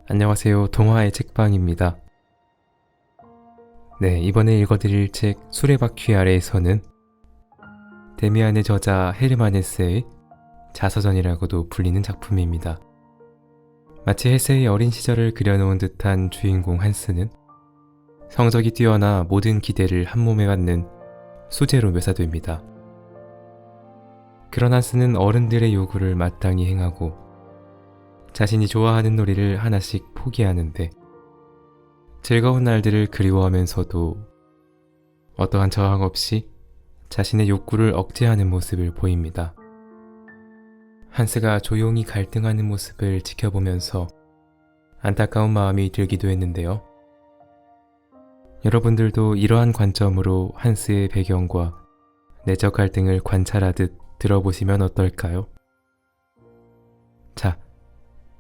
안녕하세요. 동화의 책방입니다. 네, 이번에 읽어드릴 책 수레바퀴 아래에서는 데미안의 저자 헤르만 헤세의 자서전이라고도 불리는 작품입니다. 마치 헤세의 어린 시절을 그려놓은 듯한 주인공 한스는 성적이 뛰어나 모든 기대를 한몸에 받는 수재로 묘사됩니다. 그런 한스는 어른들의 요구를 마땅히 행하고 자신이 좋아하는 놀이를 하나씩 포기하는데 즐거운 날들을 그리워하면서도 어떠한 저항 없이 자신의 욕구를 억제하는 모습을 보입니다. 한스가 조용히 갈등하는 모습을 지켜보면서 안타까운 마음이 들기도 했는데요. 여러분들도 이러한 관점으로 한스의 배경과 내적 갈등을 관찰하듯 들어보시면 어떨까요? 자,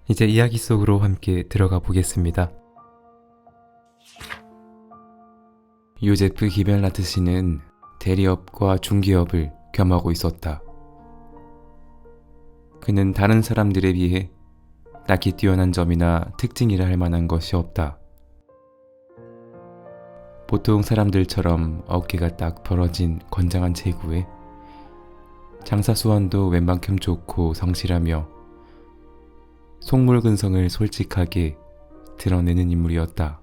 이제 이야기 속으로 함께 들어가 보겠습니다. 요제프 기벨라트 씨는 대리업과 중기업을 겸하고 있었다. 그는 다른 사람들에 비해 딱히 뛰어난 점이나 특징이라 할 만한 것이 없다. 보통 사람들처럼 어깨가 딱 벌어진 건장한 체구에 장사 수완도 웬만큼 좋고 성실하며 속물근성을 솔직하게 드러내는 인물이었다.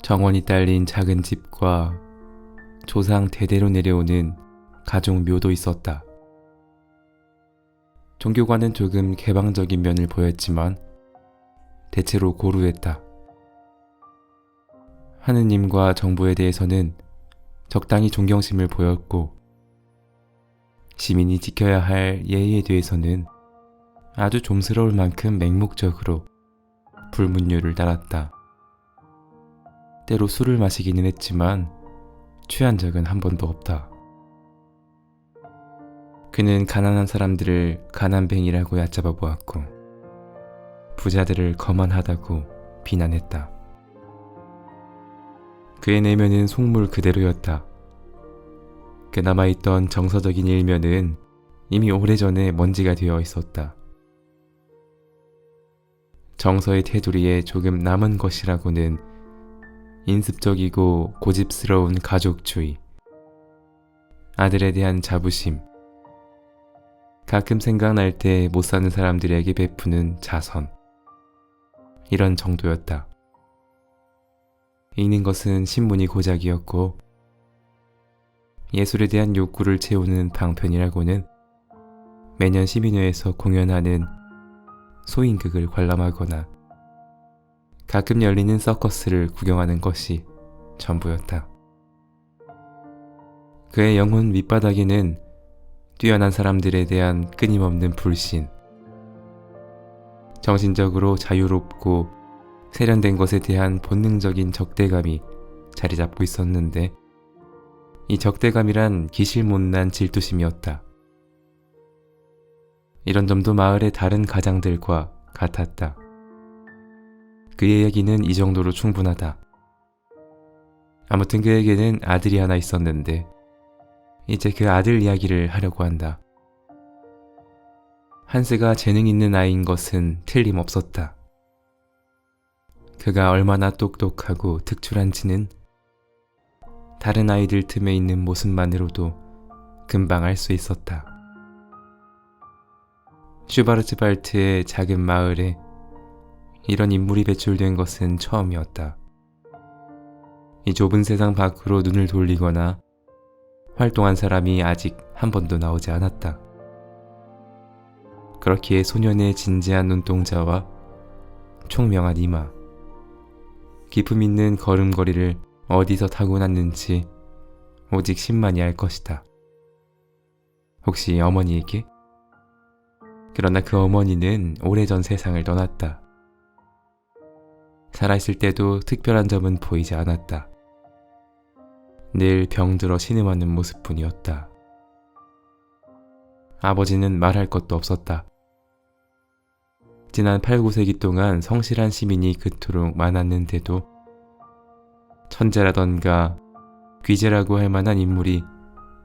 정원이 딸린 작은 집과 조상 대대로 내려오는 가족 묘도 있었다. 종교관은 조금 개방적인 면을 보였지만 대체로 고루했다. 하느님과 정부에 대해서는 적당히 존경심을 보였고 시민이 지켜야 할 예의에 대해서는 아주 좀스러울 만큼 맹목적으로 불문율을 따랐다. 때로 술을 마시기는 했지만 취한 적은 한 번도 없다. 그는 가난한 사람들을 가난뱅이라고 얕잡아 보았고 부자들을 거만하다고 비난했다. 그의 내면은 속물 그대로였다. 그 남아있던 정서적인 일면은 이미 오래전에 먼지가 되어 있었다. 정서의 테두리에 조금 남은 것이라고는 인습적이고 고집스러운 가족주의, 아들에 대한 자부심, 가끔 생각날 때 못 사는 사람들에게 베푸는 자선, 이런 정도였다. 읽는 것은 신문이 고작이었고 예술에 대한 욕구를 채우는 방편이라고는 매년 시민회에서 공연하는 소인극을 관람하거나 가끔 열리는 서커스를 구경하는 것이 전부였다. 그의 영혼 밑바닥에는 뛰어난 사람들에 대한 끊임없는 불신, 정신적으로 자유롭고 세련된 것에 대한 본능적인 적대감이 자리 잡고 있었는데 이 적대감이란 기실못난 질투심이었다. 이런 점도 마을의 다른 가장들과 같았다. 그의 얘기는 이 정도로 충분하다. 아무튼 그에게는 아들이 하나 있었는데 이제 그 아들 이야기를 하려고 한다. 한스가 재능 있는 아이인 것은 틀림없었다. 그가 얼마나 똑똑하고 특출한지는 다른 아이들 틈에 있는 모습만으로도 금방 알 수 있었다. 슈바르츠발트의 작은 마을에 이런 인물이 배출된 것은 처음이었다. 이 좁은 세상 밖으로 눈을 돌리거나 활동한 사람이 아직 한 번도 나오지 않았다. 그렇기에 소년의 진지한 눈동자와 총명한 이마, 기품 있는 걸음걸이를 어디서 타고났는지 오직 신만이 알 것이다. 혹시 어머니에게? 그러나 그 어머니는 오래전 세상을 떠났다. 살아있을 때도 특별한 점은 보이지 않았다. 늘 병들어 신음하는 모습뿐이었다. 아버지는 말할 것도 없었다. 지난 8, 9세기 동안 성실한 시민이 그토록 많았는데도 천재라던가 귀재라고 할 만한 인물이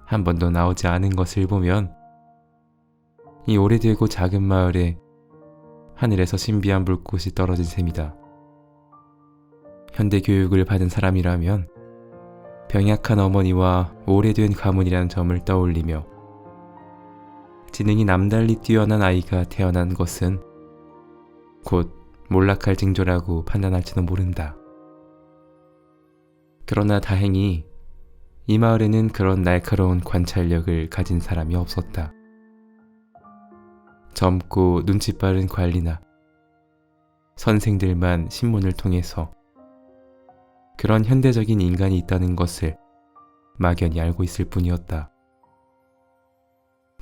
한 번도 나오지 않은 것을 보면 이 오래되고 작은 마을에 하늘에서 신비한 불꽃이 떨어진 셈이다. 현대 교육을 받은 사람이라면 병약한 어머니와 오래된 가문이라는 점을 떠올리며 지능이 남달리 뛰어난 아이가 태어난 것은 곧 몰락할 징조라고 판단할지도 모른다. 그러나 다행히 이 마을에는 그런 날카로운 관찰력을 가진 사람이 없었다. 젊고 눈치 빠른 관리나 선생들만 신문을 통해서 그런 현대적인 인간이 있다는 것을 막연히 알고 있을 뿐이었다.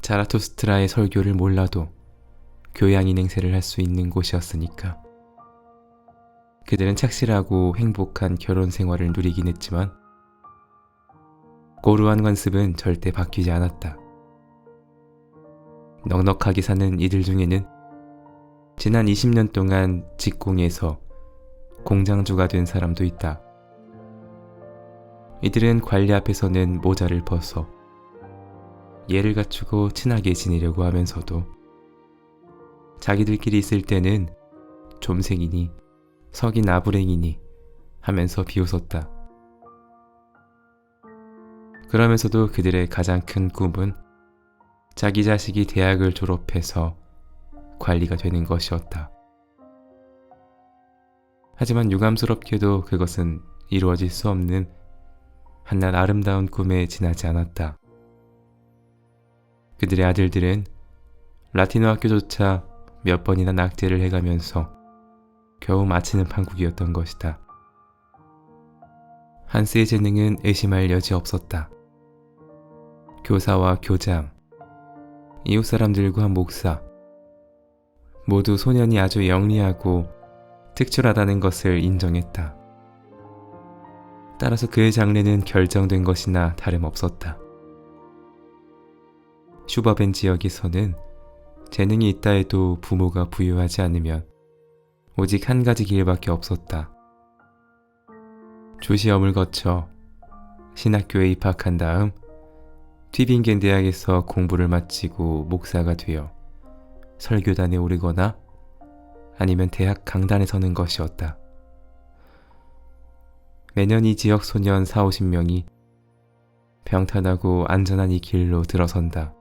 자라투스트라의 설교를 몰라도 교양인 행세를 할 수 있는 곳이었으니까. 그들은 착실하고 행복한 결혼 생활을 누리긴 했지만 고루한 관습은 절대 바뀌지 않았다. 넉넉하게 사는 이들 중에는 지난 20년 동안 직공에서 공장주가 된 사람도 있다. 이들은 관리 앞에서는 모자를 벗어 예를 갖추고 친하게 지내려고 하면서도 자기들끼리 있을 때는 좀생이니 석인 아부랭이니 하면서 비웃었다. 그러면서도 그들의 가장 큰 꿈은 자기 자식이 대학을 졸업해서 관리가 되는 것이었다. 하지만 유감스럽게도 그것은 이루어질 수 없는 한낱 아름다운 꿈에 지나지 않았다. 그들의 아들들은 라틴어 학교조차 몇 번이나 낙제를 해가면서 겨우 마치는 판국이었던 것이다. 한스의 재능은 의심할 여지 없었다. 교사와 교장, 이웃 사람들과 목사, 모두 소년이 아주 영리하고 특출하다는 것을 인정했다. 따라서 그의 장래는 결정된 것이나 다름없었다. 슈버벤 지역에서는 재능이 있다 해도 부모가 부유하지 않으면 오직 한 가지 길밖에 없었다. 조시험을 거쳐 신학교에 입학한 다음 튜빙겐 대학에서 공부를 마치고 목사가 되어 설교단에 오르거나 아니면 대학 강단에 서는 것이었다. 매년 이 지역 소년 40~50명이 평탄하고 안전한 이 길로 들어선다.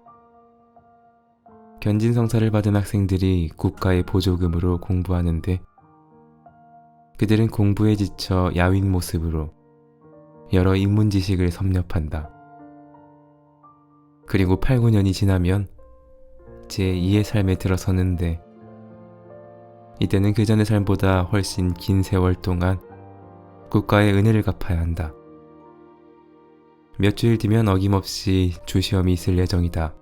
견진성사를 받은 학생들이 국가의 보조금으로 공부하는데 그들은 공부에 지쳐 야윈 모습으로 여러 인문 지식을 섭렵한다. 그리고 8~9년이 지나면 제2의 삶에 들어서는데 이때는 그 전의 삶보다 훨씬 긴 세월 동안 국가의 은혜를 갚아야 한다. 몇 주일 뒤면 어김없이 주시험이 있을 예정이다.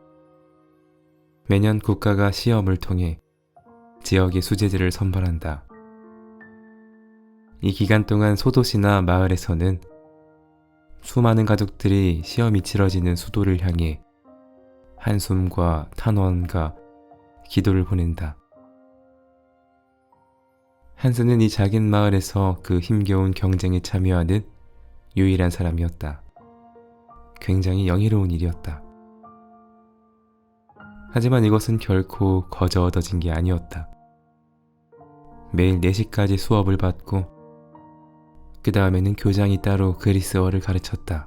매년 국가가 시험을 통해 지역의 수재들을 선발한다. 이 기간 동안 소도시나 마을에서는 수많은 가족들이 시험이 치러지는 수도를 향해 한숨과 탄원과 기도를 보낸다. 한스는 이 작은 마을에서 그 힘겨운 경쟁에 참여하는 유일한 사람이었다. 굉장히 영예로운 일이었다. 하지만 이것은 결코 거저 얻어진 게 아니었다. 매일 4시까지 수업을 받고 그 다음에는 교장이 따로 그리스어를 가르쳤다.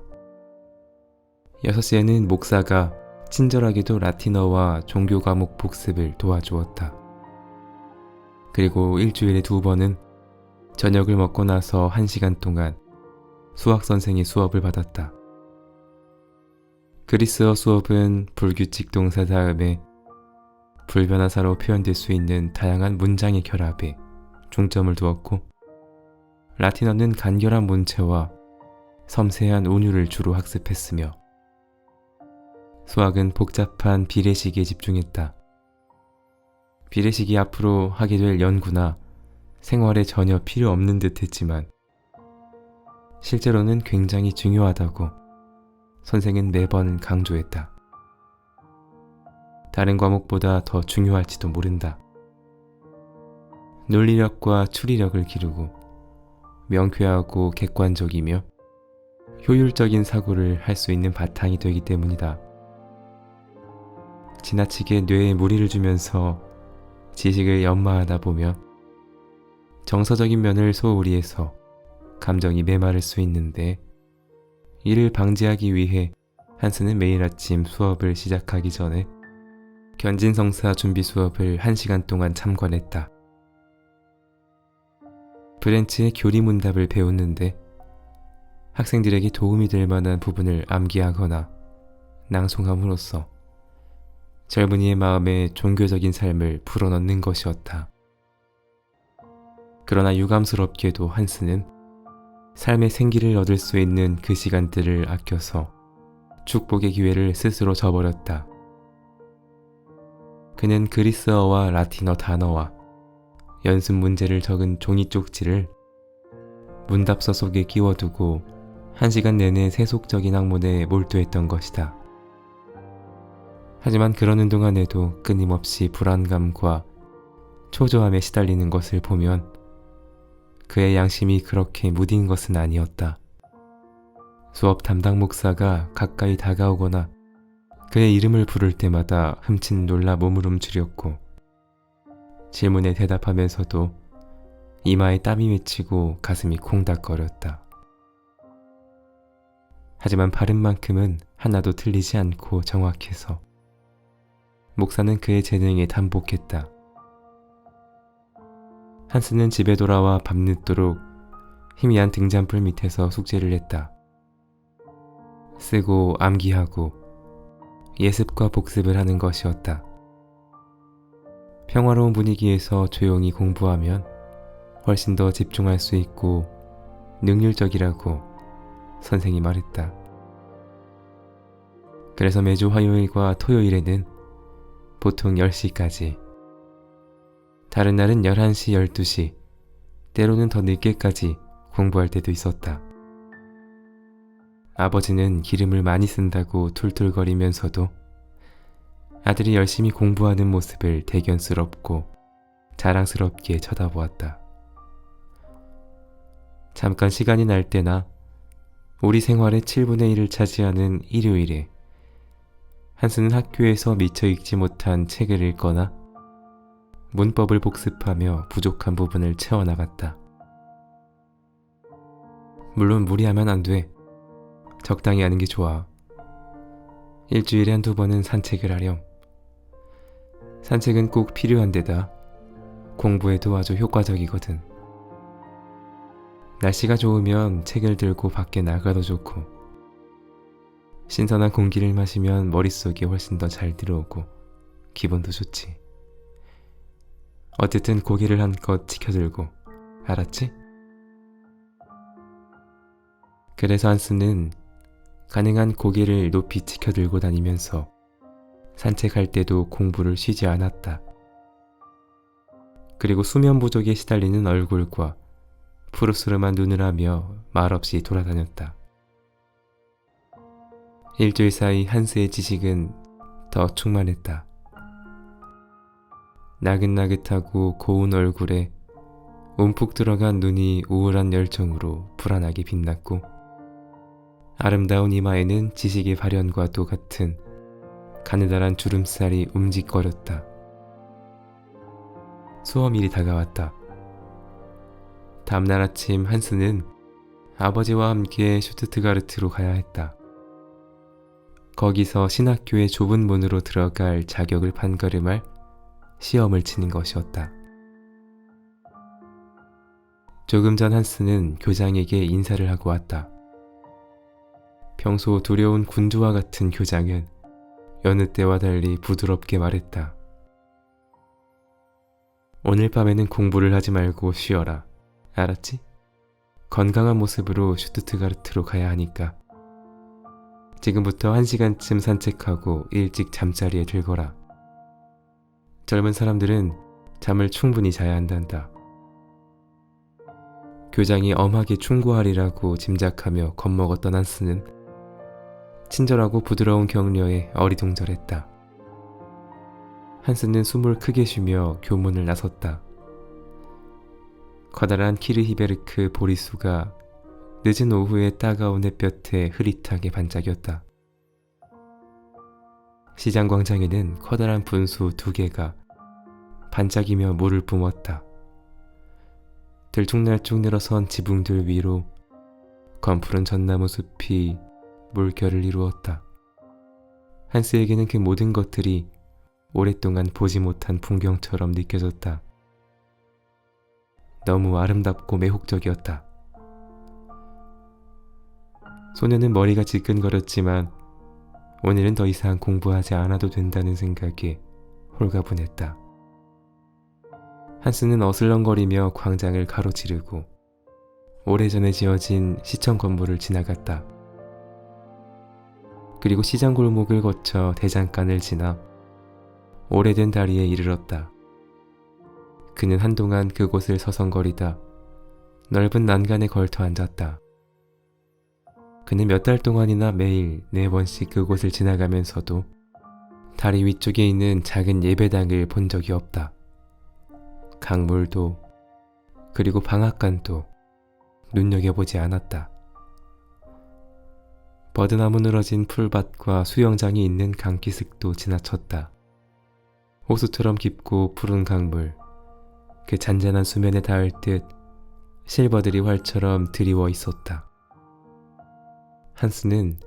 6시에는 목사가 친절하게도 라틴어와 종교 과목 복습을 도와주었다. 그리고 일주일에 2번은 저녁을 먹고 나서 1시간 동안 수학 선생의 수업을 받았다. 그리스어 수업은 불규칙 동사 다음에 불변화사로 표현될 수 있는 다양한 문장의 결합에 중점을 두었고 라틴어는 간결한 문체와 섬세한 운율을 주로 학습했으며 수학은 복잡한 비례식에 집중했다. 비례식이 앞으로 하게 될 연구나 생활에 전혀 필요 없는 듯 했지만 실제로는 굉장히 중요하다고 선생은 매번 강조했다. 다른 과목보다 더 중요할지도 모른다. 논리력과 추리력을 기르고 명쾌하고 객관적이며 효율적인 사고를 할 수 있는 바탕이 되기 때문이다. 지나치게 뇌에 무리를 주면서 지식을 연마하다 보면 정서적인 면을 소홀히 해서 감정이 메마를 수 있는데, 이를 방지하기 위해 한스는 매일 아침 수업을 시작하기 전에 견진성사 준비 수업을 1시간 동안 참관했다. 브렌치의 교리문답을 배웠는데 학생들에게 도움이 될 만한 부분을 암기하거나 낭송함으로써 젊은이의 마음에 종교적인 삶을 불어넣는 것이었다. 그러나 유감스럽게도 한스는 삶의 생기를 얻을 수 있는 그 시간들을 아껴서 축복의 기회를 스스로 저버렸다. 그는 그리스어와 라틴어 단어와 연습 문제를 적은 종이 쪽지를 문답서 속에 끼워두고 1시간 내내 세속적인 학문에 몰두했던 것이다. 하지만 그러는 동안에도 끊임없이 불안감과 초조함에 시달리는 것을 보면 그의 양심이 그렇게 무딘 것은 아니었다. 수업 담당 목사가 가까이 다가오거나 그의 이름을 부를 때마다 흠칫 놀라 몸을 움츠렸고, 질문에 대답하면서도 이마에 땀이 맺히고 가슴이 콩닥거렸다. 하지만 발음만큼은 하나도 틀리지 않고 정확해서 목사는 그의 재능에 담복했다. 한스는 집에 돌아와 밤늦도록 희미한 등잔불 밑에서 숙제를 했다. 쓰고 암기하고 예습과 복습을 하는 것이었다. 평화로운 분위기에서 조용히 공부하면 훨씬 더 집중할 수 있고 능률적이라고 선생이 말했다. 그래서 매주 화요일과 토요일에는 보통 10시까지, 다른 날은 11시, 12시, 때로는 더 늦게까지 공부할 때도 있었다. 아버지는 기름을 많이 쓴다고 툴툴거리면서도 아들이 열심히 공부하는 모습을 대견스럽고 자랑스럽게 쳐다보았다. 잠깐 시간이 날 때나 우리 생활의 7분의 1을 차지하는 일요일에 한스는 학교에서 미처 읽지 못한 책을 읽거나 문법을 복습하며 부족한 부분을 채워나갔다. 물론 무리하면 안 돼. 적당히 하는 게 좋아. 일주일에 한두 번은 산책을 하렴. 산책은 꼭 필요한 데다 공부에도 아주 효과적이거든. 날씨가 좋으면 책을 들고 밖에 나가도 좋고, 신선한 공기를 마시면 머릿속에 훨씬 더 잘 들어오고 기분도 좋지. 어쨌든 고개를 한껏 지켜들고, 알았지? 그래서 한스는 가능한 고개를 높이 지켜들고 다니면서 산책할 때도 공부를 쉬지 않았다. 그리고 수면 부족에 시달리는 얼굴과 푸르스름한 눈을 하며 말없이 돌아다녔다. 일주일 사이 한스의 지식은 더 충만했다. 나긋나긋하고 고운 얼굴에 움푹 들어간 눈이 우울한 열정으로 불안하게 빛났고, 아름다운 이마에는 지식의 발현과 똑같은 가느다란 주름살이 움직거렸다. 수험일이 다가왔다. 다음날 아침 한스는 아버지와 함께 슈투트가르트로 가야 했다. 거기서 신학교의 좁은 문으로 들어갈 자격을 판가름할 시험을 치는 것이었다. 조금 전 한스는 교장에게 인사를 하고 왔다. 평소 두려운 군주와 같은 교장은 여느 때와 달리 부드럽게 말했다. 오늘 밤에는 공부를 하지 말고 쉬어라. 알았지? 건강한 모습으로 슈투트가르트로 가야 하니까. 지금부터 1시간쯤 산책하고 일찍 잠자리에 들거라. 젊은 사람들은 잠을 충분히 자야 한단다. 교장이 엄하게 충고하리라고 짐작하며 겁먹었던 한스는 친절하고 부드러운 격려에 어리둥절했다. 한스는 숨을 크게 쉬며 교문을 나섰다. 커다란 키르히베르크 보리수가 늦은 오후의 따가운 햇볕에 흐릿하게 반짝였다. 시장 광장에는 커다란 분수 2개가 반짝이며 물을 뿜었다. 들쭉날쭉 늘어선 지붕들 위로 검푸른 전나무 숲이 물결을 이루었다. 한스에게는 그 모든 것들이 오랫동안 보지 못한 풍경처럼 느껴졌다. 너무 아름답고 매혹적이었다. 소녀는 머리가 지끈거렸지만 오늘은 더 이상 공부하지 않아도 된다는 생각에 홀가분했다. 한스는 어슬렁거리며 광장을 가로지르고 오래전에 지어진 시청 건물을 지나갔다. 그리고 시장 골목을 거쳐 대장간을 지나 오래된 다리에 이르렀다. 그는 한동안 그곳을 서성거리다 넓은 난간에 걸터 앉았다. 그는 몇 달 동안이나 매일 4번씩 그곳을 지나가면서도 다리 위쪽에 있는 작은 예배당을 본 적이 없다. 강물도 그리고 방앗간도 눈여겨보지 않았다. 버드나무 늘어진 풀밭과 수영장이 있는 강기슭도 지나쳤다. 호수처럼 깊고 푸른 강물, 그 잔잔한 수면에 닿을 듯 실버들이 활처럼 드리워 있었다. 한스는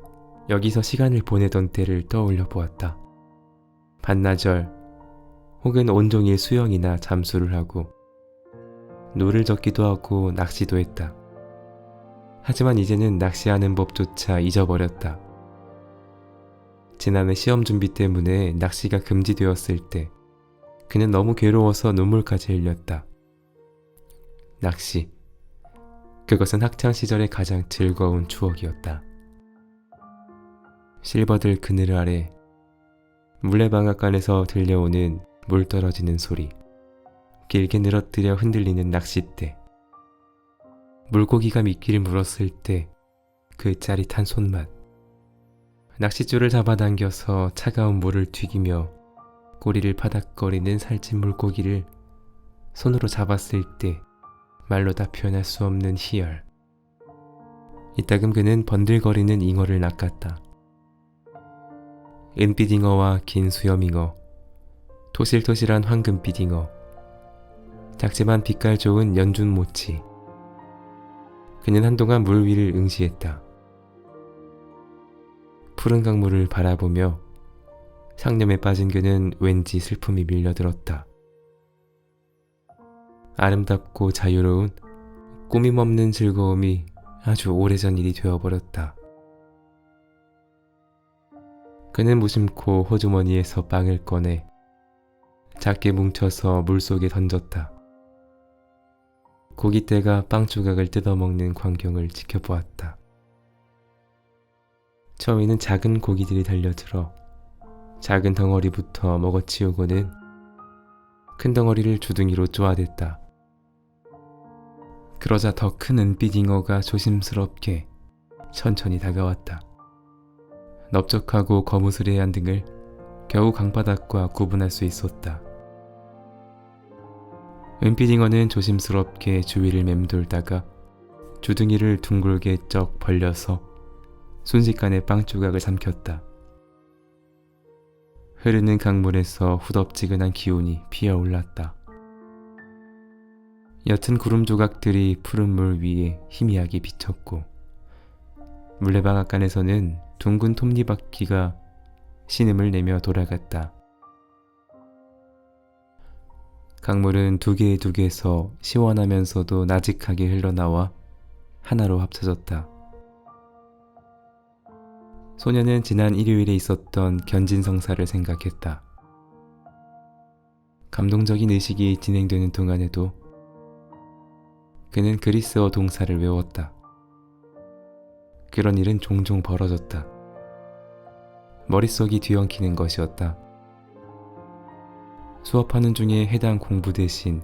여기서 시간을 보내던 때를 떠올려 보았다. 반나절 혹은 온종일 수영이나 잠수를 하고 노를 젓기도 하고 낚시도 했다. 하지만 이제는 낚시하는 법조차 잊어버렸다. 지난해 시험 준비 때문에 낚시가 금지되었을 때 그는 너무 괴로워서 눈물까지 흘렸다. 낚시. 그것은 학창시절의 가장 즐거운 추억이었다. 실버들 그늘 아래 물레방앗간에서 들려오는 물 떨어지는 소리, 길게 늘어뜨려 흔들리는 낚싯대, 물고기가 미끼를 물었을 때 그 짜릿한 손맛, 낚싯줄을 잡아당겨서 차가운 물을 튀기며 꼬리를 파닥거리는 살찐 물고기를 손으로 잡았을 때 말로 다 표현할 수 없는 희열. 이따금 그는 번들거리는 잉어를 낚았다. 은빛잉어와 긴 수염잉어, 토실토실한 황금빛잉어, 작지만 빛깔 좋은 연준모치. 그는 한동안 물 위를 응시했다. 푸른 강물을 바라보며 상념에 빠진 그는 왠지 슬픔이 밀려들었다. 아름답고 자유로운 꾸밈없는 즐거움이 아주 오래전 일이 되어버렸다. 그는 무심코 호주머니에서 빵을 꺼내 작게 뭉쳐서 물속에 던졌다. 고깃대가 빵 조각을 뜯어먹는 광경을 지켜보았다. 처음에는 작은 고기들이 달려들어 작은 덩어리부터 먹어치우고는 큰 덩어리를 주둥이로 쪼아댔다. 그러자 더 큰 은빛 잉어가 조심스럽게 천천히 다가왔다. 넓적하고 거무스레한 등을 겨우 강바닥과 구분할 수 있었다. 은빛 잉어는 조심스럽게 주위를 맴돌다가 주둥이를 둥글게 쩍 벌려서 순식간에 빵 조각을 삼켰다. 흐르는 강물에서 후덥지근한 기운이 피어올랐다. 옅은 구름 조각들이 푸른 물 위에 희미하게 비쳤고 물레방앗간에서는 둥근 톱니바퀴가 신음을 내며 돌아갔다. 강물은 두 개의 둑에서 시원하면서도 나직하게 흘러나와 하나로 합쳐졌다. 소녀는 지난 일요일에 있었던 견진성사를 생각했다. 감동적인 의식이 진행되는 동안에도 그는 그리스어 동사를 외웠다. 그런 일은 종종 벌어졌다. 머릿속이 뒤엉키는 것이었다. 수업하는 중에 해당 공부 대신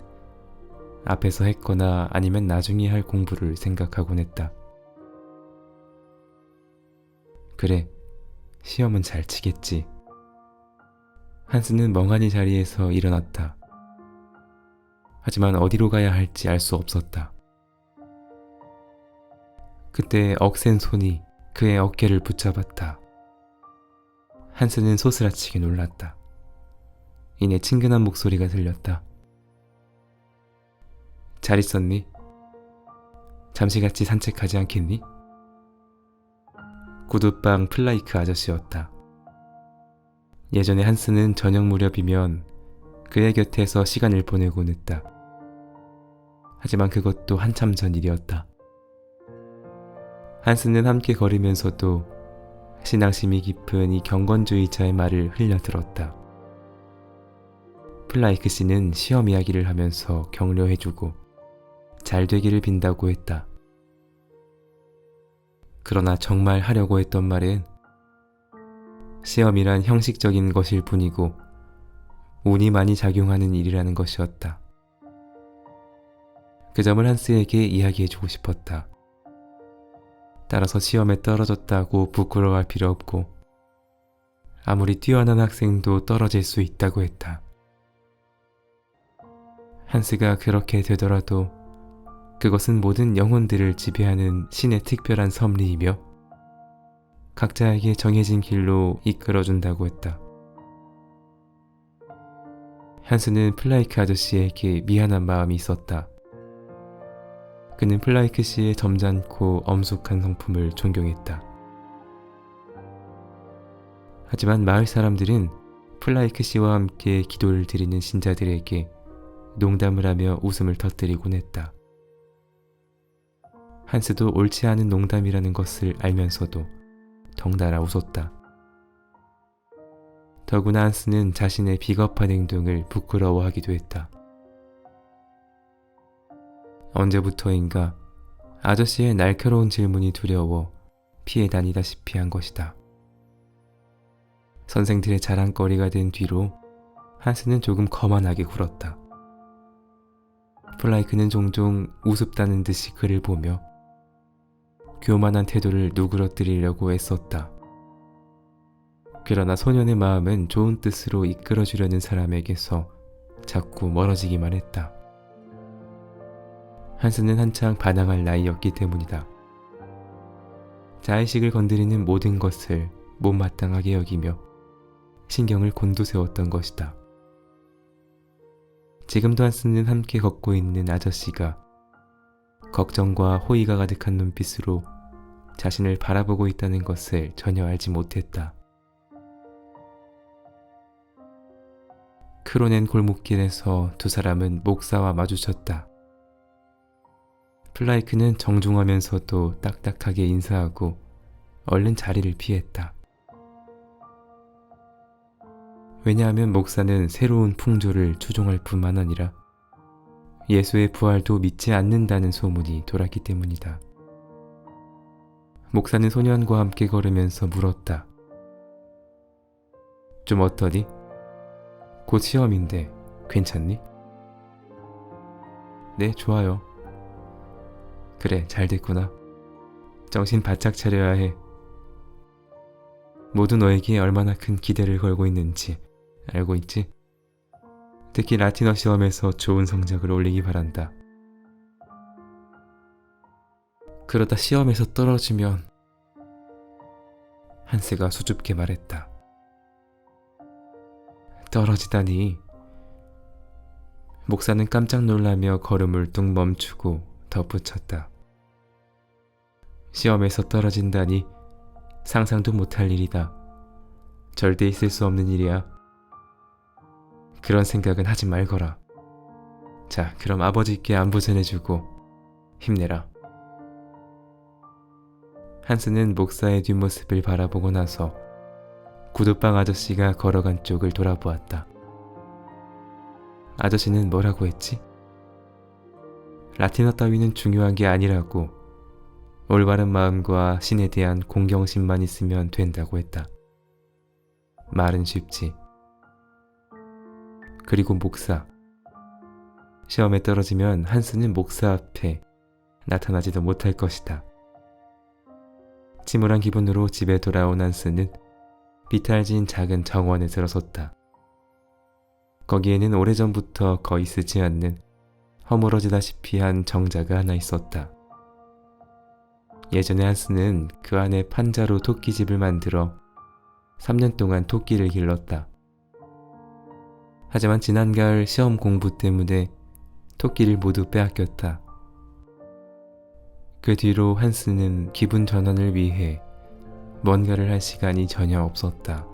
앞에서 했거나 아니면 나중에 할 공부를 생각하곤 했다. 그래, 시험은 잘 치겠지. 한스는 멍하니 자리에서 일어났다. 하지만 어디로 가야 할지 알 수 없었다. 그때 억센 손이 그의 어깨를 붙잡았다. 한스는 소스라치게 놀랐다. 이내 친근한 목소리가 들렸다. 잘 있었니? 잠시 같이 산책하지 않겠니? 구두방 플라이크 아저씨였다. 예전에 한스는 저녁 무렵이면 그의 곁에서 시간을 보내곤 했다. 하지만 그것도 한참 전 일이었다. 한스는 함께 걸으면서도 신앙심이 깊은 이 경건주의자의 말을 흘려들었다. 플라이크 씨는 시험 이야기를 하면서 격려해주고 잘 되기를 빈다고 했다. 그러나 정말 하려고 했던 말은 시험이란 형식적인 것일 뿐이고 운이 많이 작용하는 일이라는 것이었다. 그 점을 한스에게 이야기해주고 싶었다. 따라서 시험에 떨어졌다고 부끄러워할 필요 없고 아무리 뛰어난 학생도 떨어질 수 있다고 했다. 한스가 그렇게 되더라도 그것은 모든 영혼들을 지배하는 신의 특별한 섭리이며 각자에게 정해진 길로 이끌어준다고 했다. 한스는 플라이크 아저씨에게 미안한 마음이 있었다. 그는 플라이크 씨의 점잖고 엄숙한 성품을 존경했다. 하지만 마을 사람들은 플라이크 씨와 함께 기도를 드리는 신자들에게 농담을 하며 웃음을 터뜨리곤 했다. 한스도 옳지 않은 농담이라는 것을 알면서도 덩달아 웃었다. 더구나 한스는 자신의 비겁한 행동을 부끄러워하기도 했다. 언제부터인가 아저씨의 날카로운 질문이 두려워 피해 다니다시피 한 것이다. 선생들의 자랑거리가 된 뒤로 한스는 조금 거만하게 굴었다. 플라이크는 종종 우습다는 듯이 그를 보며 교만한 태도를 누그러뜨리려고 애썼다. 그러나 소년의 마음은 좋은 뜻으로 이끌어주려는 사람에게서 자꾸 멀어지기만 했다. 한스는 한창 반항할 나이였기 때문이다. 자의식을 건드리는 모든 것을 못마땅하게 여기며 신경을 곤두세웠던 것이다. 지금도 한스는 함께 걷고 있는 아저씨가 걱정과 호의가 가득한 눈빛으로 자신을 바라보고 있다는 것을 전혀 알지 못했다. 크로넨 골목길에서 두 사람은 목사와 마주쳤다. 플라이크는 정중하면서도 딱딱하게 인사하고 얼른 자리를 피했다. 왜냐하면 목사는 새로운 풍조를 추종할 뿐만 아니라 예수의 부활도 믿지 않는다는 소문이 돌았기 때문이다. 목사는 소년과 함께 걸으면서 물었다. 좀 어떠니? 곧 시험인데 괜찮니? 네, 좋아요. 그래, 잘 됐구나. 정신 바짝 차려야 해. 모두 너에게 얼마나 큰 기대를 걸고 있는지 알고 있지? 특히 라틴어 시험에서 좋은 성적을 올리기 바란다. 그러다 시험에서 떨어지면 한스가 수줍게 말했다. 떨어지다니. 목사는 깜짝 놀라며 걸음을 뚝 멈추고 덧붙였다. 시험에서 떨어진다니 상상도 못할 일이다. 절대 있을 수 없는 일이야. 그런 생각은 하지 말거라. 자, 그럼 아버지께 안부 전해주고 힘내라. 한스는 목사의 뒷모습을 바라보고 나서 구두방 아저씨가 걸어간 쪽을 돌아보았다. 아저씨는 뭐라고 했지? 라틴어 따위는 중요한 게 아니라고, 올바른 마음과 신에 대한 공경심만 있으면 된다고 했다. 말은 쉽지. 그리고 목사. 시험에 떨어지면 한스는 목사 앞에 나타나지도 못할 것이다. 침울한 기분으로 집에 돌아온 한스는 비탈진 작은 정원에 들어섰다. 거기에는 오래전부터 거의 쓰지 않는 허물어지다시피 한 정자가 하나 있었다. 예전에 한스는 그 안에 판자로 토끼집을 만들어 3년 동안 토끼를 길렀다. 하지만 지난 가을 시험 공부 때문에 토끼를 모두 빼앗겼다. 그 뒤로 한스는 기분 전환을 위해 뭔가를 할 시간이 전혀 없었다.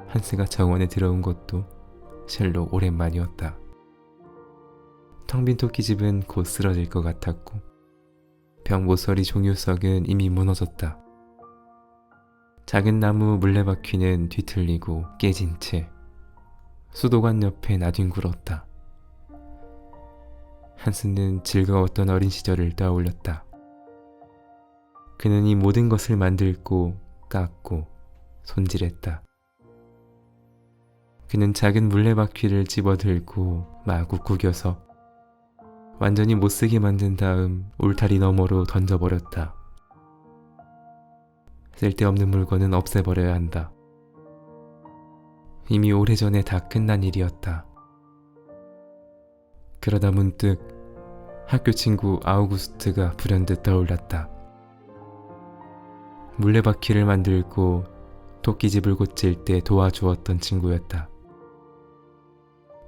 한스가 정원에 들어온 것도 셜록 오랜만이었다. 텅 빈 토끼집은 곧 쓰러질 것 같았고 벽 모서리 종유석은 이미 무너졌다. 작은 나무 물레바퀴는 뒤틀리고 깨진 채 수도관 옆에 나뒹굴었다. 한스는 즐거웠던 어린 시절을 떠올렸다. 그는 이 모든 것을 만들고 깎고 손질했다. 그는 작은 물레바퀴를 집어들고 마구 구겨서 완전히 못쓰게 만든 다음 울타리 너머로 던져버렸다. 쓸데없는 물건은 없애버려야 한다. 이미 오래전에 다 끝난 일이었다. 그러다 문득 학교 친구 아우구스트가 불현듯 떠올랐다. 물레바퀴를 만들고 토끼집을 고칠 때 도와주었던 친구였다.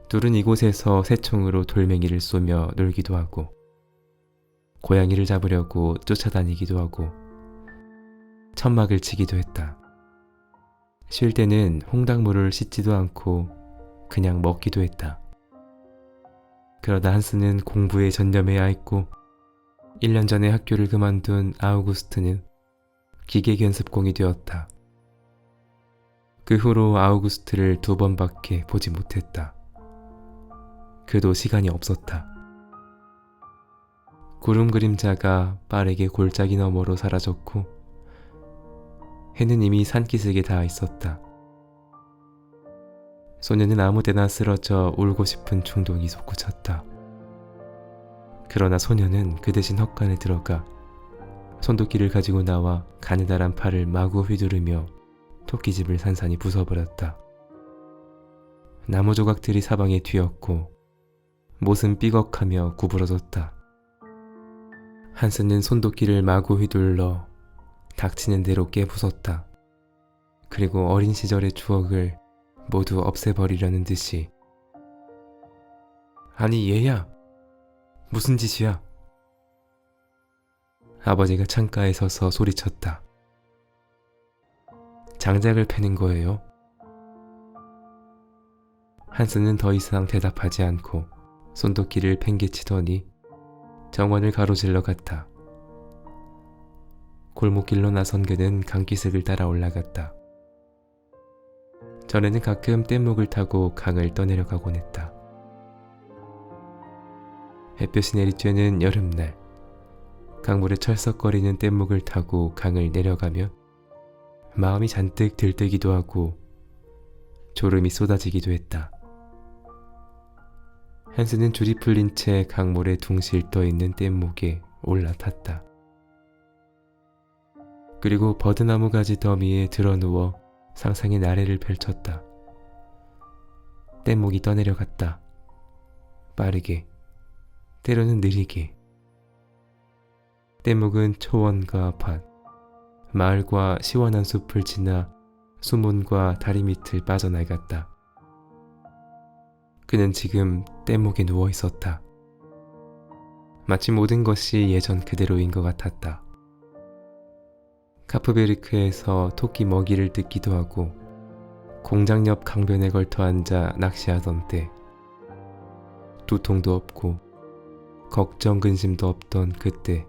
둘은 이곳에서 새총으로 돌멩이를 쏘며 놀기도 하고 고양이를 잡으려고 쫓아다니기도 하고 천막을 치기도 했다. 쉴 때는 홍당무를 씻지도 않고 그냥 먹기도 했다. 그러다 한스는 공부에 전념해야 했고 1년 전에 학교를 그만둔 아우구스트는 기계견습공이 되었다. 그 후로 아우구스트를 2번밖에 보지 못했다. 그도 시간이 없었다. 구름 그림자가 빠르게 골짜기 너머로 사라졌고 해는 이미 산기슭에 닿아 있었다. 소녀는 아무 데나 쓰러져 울고 싶은 충동이 솟구쳤다. 그러나 소녀는 그 대신 헛간에 들어가 손도끼를 가지고 나와 가느다란 팔을 마구 휘두르며 토끼집을 산산이 부숴버렸다. 나무 조각들이 사방에 튀었고 못은 삐걱하며 구부러졌다. 한스는 손도끼를 마구 휘둘러 닥치는 대로 깨부쉈다. 그리고 어린 시절의 추억을 모두 없애버리려는 듯이 아니 얘야, 무슨 짓이야? 아버지가 창가에 서서 소리쳤다. 장작을 패는 거예요. 한스는 더 이상 대답하지 않고 손도끼를 팽개치더니 정원을 가로질러 갔다. 골목길로 나선 그는 강기슭을 따라 올라갔다. 전에는 가끔 뗏목을 타고 강을 떠내려가곤 했다. 햇볕이 내리쬐는 여름날 강물에 철썩거리는 뗏목을 타고 강을 내려가면 마음이 잔뜩 들뜨기도 하고 졸음이 쏟아지기도 했다. 한스는 줄이 풀린 채 강물에 둥실 떠있는 뗏목에 올라탔다. 그리고 버드나무 가지 더미에 드러누워 상상의 나래를 펼쳤다. 뗏목이 떠내려갔다. 빠르게, 때로는 느리게. 뗏목은 초원과 밭, 마을과 시원한 숲을 지나 수문과 다리 밑을 빠져나갔다. 그는 지금 뗏목에 누워 있었다. 마치 모든 것이 예전 그대로인 것 같았다. 카프베르크에서 토끼 먹이를 뜯기도 하고 공장 옆 강변에 걸터 앉아 낚시하던 때 두통도 없고 걱정 근심도 없던 그때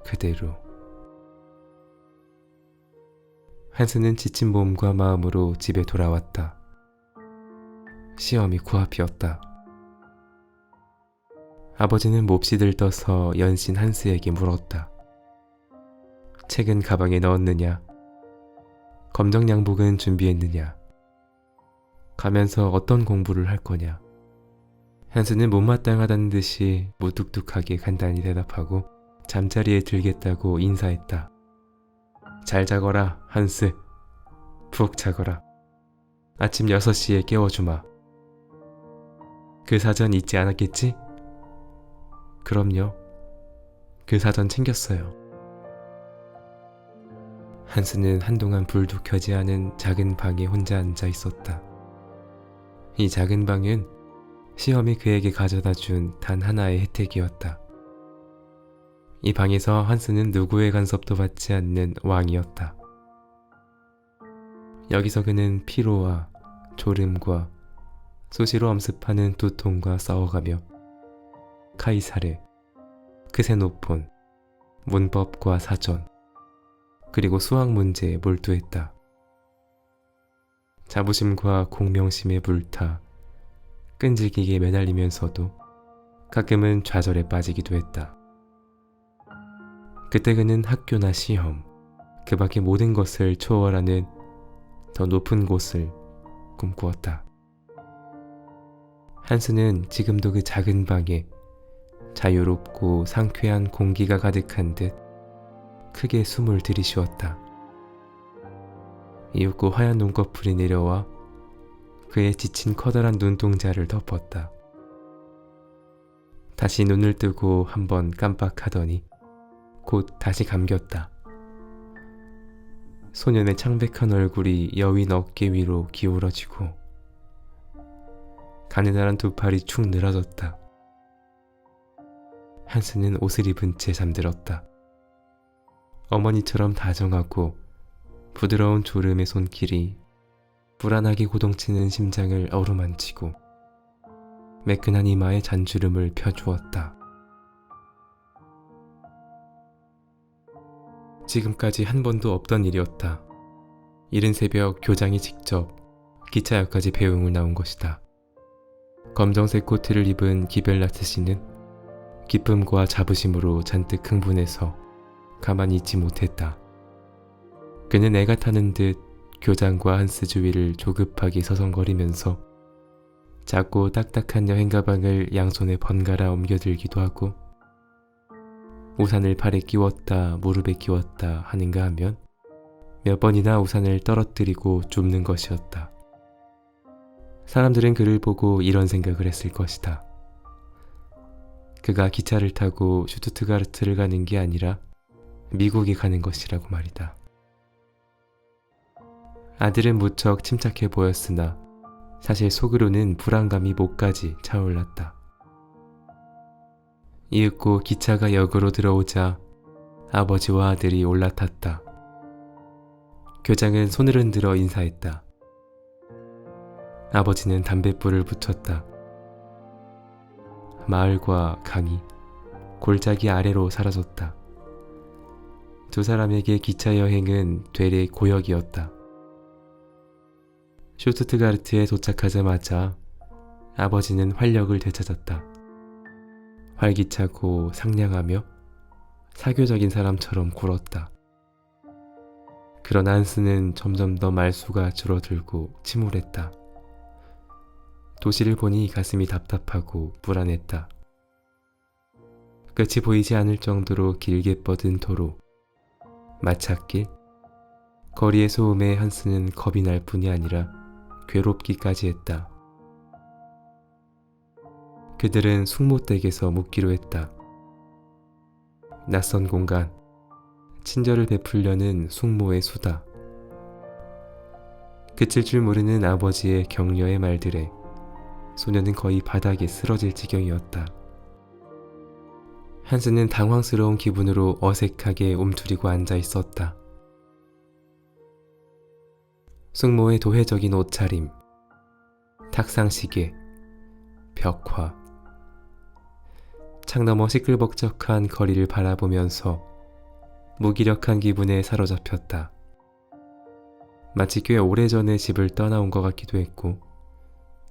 그대로. 한스는 지친 몸과 마음으로 집에 돌아왔다. 시험이 코앞이었다. 아버지는 몹시 들떠서 연신 한스에게 물었다. 책은 가방에 넣었느냐? 검정 양복은 준비했느냐? 가면서 어떤 공부를 할 거냐? 한스는 못마땅하다는 듯이 무뚝뚝하게 간단히 대답하고 잠자리에 들겠다고 인사했다. 잘 자거라, 한스. 푹 자거라. 아침 6시에 깨워주마. 그 사전 잊지 않았겠지? 그럼요. 그 사전 챙겼어요. 한스는 한동안 불도 켜지 않은 작은 방에 혼자 앉아 있었다. 이 작은 방은 시험이 그에게 가져다 준 단 하나의 혜택이었다. 이 방에서 한스는 누구의 간섭도 받지 않는 왕이었다. 여기서 그는 피로와 졸음과 수시로 엄습하는 두통과 싸워가며 카이사르, 크세노폰, 문법과 사전, 그리고 수학 문제에 몰두했다. 자부심과 공명심에 불타 끈질기게 매달리면서도 가끔은 좌절에 빠지기도 했다. 그때 그는 학교나 시험, 그 밖의 모든 것을 초월하는 더 높은 곳을 꿈꾸었다. 한스는 지금도 그 작은 방에 자유롭고 상쾌한 공기가 가득한 듯 크게 숨을 들이쉬었다. 이윽고 하얀 눈꺼풀이 내려와 그의 지친 커다란 눈동자를 덮었다. 다시 눈을 뜨고 한번 깜빡하더니 곧 다시 감겼다. 소년의 창백한 얼굴이 여윈 어깨 위로 기울어지고 가느다란 두 팔이 축 늘어졌다. 한스는 옷을 입은 채 잠들었다. 어머니처럼 다정하고 부드러운 졸음의 손길이 불안하게 고동치는 심장을 어루만지고 매끈한 이마에 잔주름을 펴주었다. 지금까지 한 번도 없던 일이었다. 이른 새벽 교장이 직접 기차역까지 배웅을 나온 것이다. 검정색 코트를 입은 기벨라트 씨는 기쁨과 자부심으로 잔뜩 흥분해서 가만히 있지 못했다. 그는 애가 타는 듯 교장과 한스 주위를 조급하게 서성거리면서 작고 딱딱한 여행 가방을 양손에 번갈아 옮겨들기도 하고 우산을 팔에 끼웠다 무릎에 끼웠다 하는가 하면 몇 번이나 우산을 떨어뜨리고 줍는 것이었다. 사람들은 그를 보고 이런 생각을 했을 것이다. 그가 기차를 타고 슈투트가르트를 가는 게 아니라 미국에 가는 것이라고 말이다. 아들은 무척 침착해 보였으나 사실 속으로는 불안감이 목까지 차올랐다. 이윽고 기차가 역으로 들어오자 아버지와 아들이 올라탔다. 교장은 손을 흔들어 인사했다. 아버지는 담뱃불을 붙였다. 마을과 강이 골짜기 아래로 사라졌다. 두 사람에게 기차 여행은 되레 고역이었다. 슈투트가르트에 도착하자마자 아버지는 활력을 되찾았다. 활기차고 상냥하며 사교적인 사람처럼 굴었다. 그러나 한스는 점점 더 말수가 줄어들고 침울했다. 도시를 보니 가슴이 답답하고 불안했다. 끝이 보이지 않을 정도로 길게 뻗은 도로, 마찻길, 거리의 소음에 한스는 겁이 날 뿐이 아니라 괴롭기까지 했다. 그들은 숙모댁에서 묵기로 했다. 낯선 공간, 친절을 베풀려는 숙모의 수다. 그칠 줄 모르는 아버지의 격려의 말들에 소녀는 거의 바닥에 쓰러질 지경이었다. 한스는 당황스러운 기분으로 어색하게 움츠리고 앉아 있었다. 숙모의 도회적인 옷차림, 탁상시계, 벽화, 창 너머 시끌벅적한 거리를 바라보면서 무기력한 기분에 사로잡혔다. 마치 꽤 오래전에 집을 떠나온 것 같기도 했고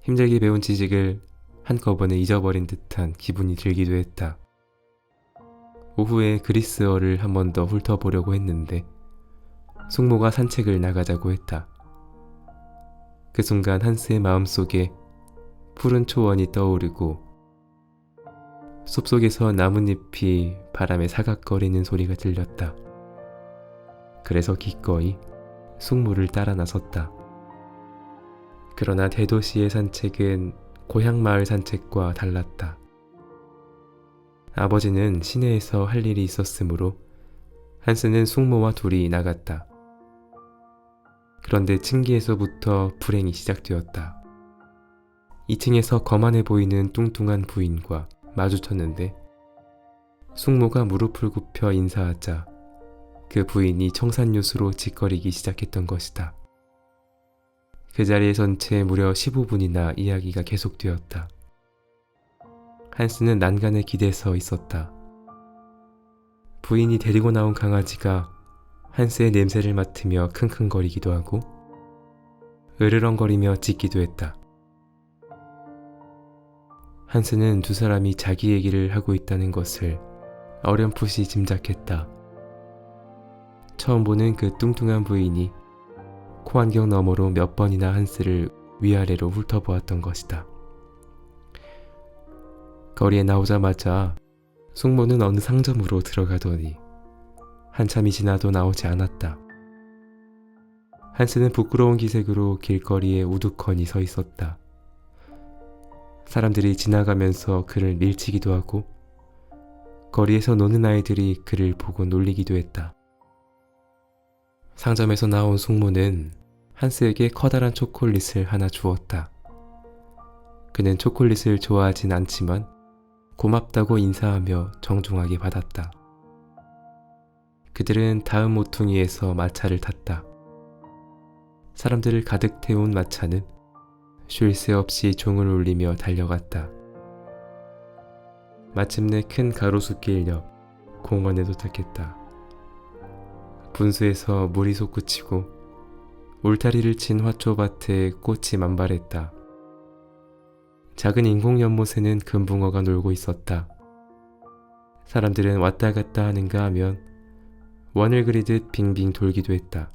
힘들게 배운 지식을 한꺼번에 잊어버린 듯한 기분이 들기도 했다. 오후에 그리스어를 한 번 더 훑어보려고 했는데 숙모가 산책을 나가자고 했다. 그 순간 한스의 마음속에 푸른 초원이 떠오르고 숲속에서 나뭇잎이 바람에 사각거리는 소리가 들렸다. 그래서 기꺼이 숙모를 따라 나섰다. 그러나 대도시의 산책은 고향 마을 산책과 달랐다. 아버지는 시내에서 할 일이 있었으므로 한스는 숙모와 둘이 나갔다. 그런데 층기에서부터 불행이 시작되었다. 2층에서 거만해 보이는 뚱뚱한 부인과 마주쳤는데 숙모가 무릎을 굽혀 인사하자 그 부인이 청산요수로 짓거리기 시작했던 것이다. 그 자리에 선 채 무려 15분이나 이야기가 계속되었다. 한스는 난간에 기대서 있었다. 부인이 데리고 나온 강아지가 한스의 냄새를 맡으며 킁킁거리기도 하고 으르렁거리며 짖기도 했다. 한스는 두 사람이 자기 얘기를 하고 있다는 것을 어렴풋이 짐작했다. 처음 보는 그 뚱뚱한 부인이 코안경 너머로 몇 번이나 한스를 위아래로 훑어보았던 것이다. 거리에 나오자마자 숙모는 어느 상점으로 들어가더니 한참이 지나도 나오지 않았다. 한스는 부끄러운 기색으로 길거리에 우두커니 서 있었다. 사람들이 지나가면서 그를 밀치기도 하고 거리에서 노는 아이들이 그를 보고 놀리기도 했다. 상점에서 나온 숙모는 한스에게 커다란 초콜릿을 하나 주었다. 그는 초콜릿을 좋아하진 않지만 고맙다고 인사하며 정중하게 받았다. 그들은 다음 모퉁이에서 마차를 탔다. 사람들을 가득 태운 마차는 쉴 새 없이 종을 울리며 달려갔다. 마침내 큰 가로수길 옆 공원에 도착했다. 분수에서 물이 솟구치고 울타리를 친 화초밭에 꽃이 만발했다. 작은 인공 연못에는 금붕어가 놀고 있었다. 사람들은 왔다 갔다 하는가 하면 원을 그리듯 빙빙 돌기도 했다.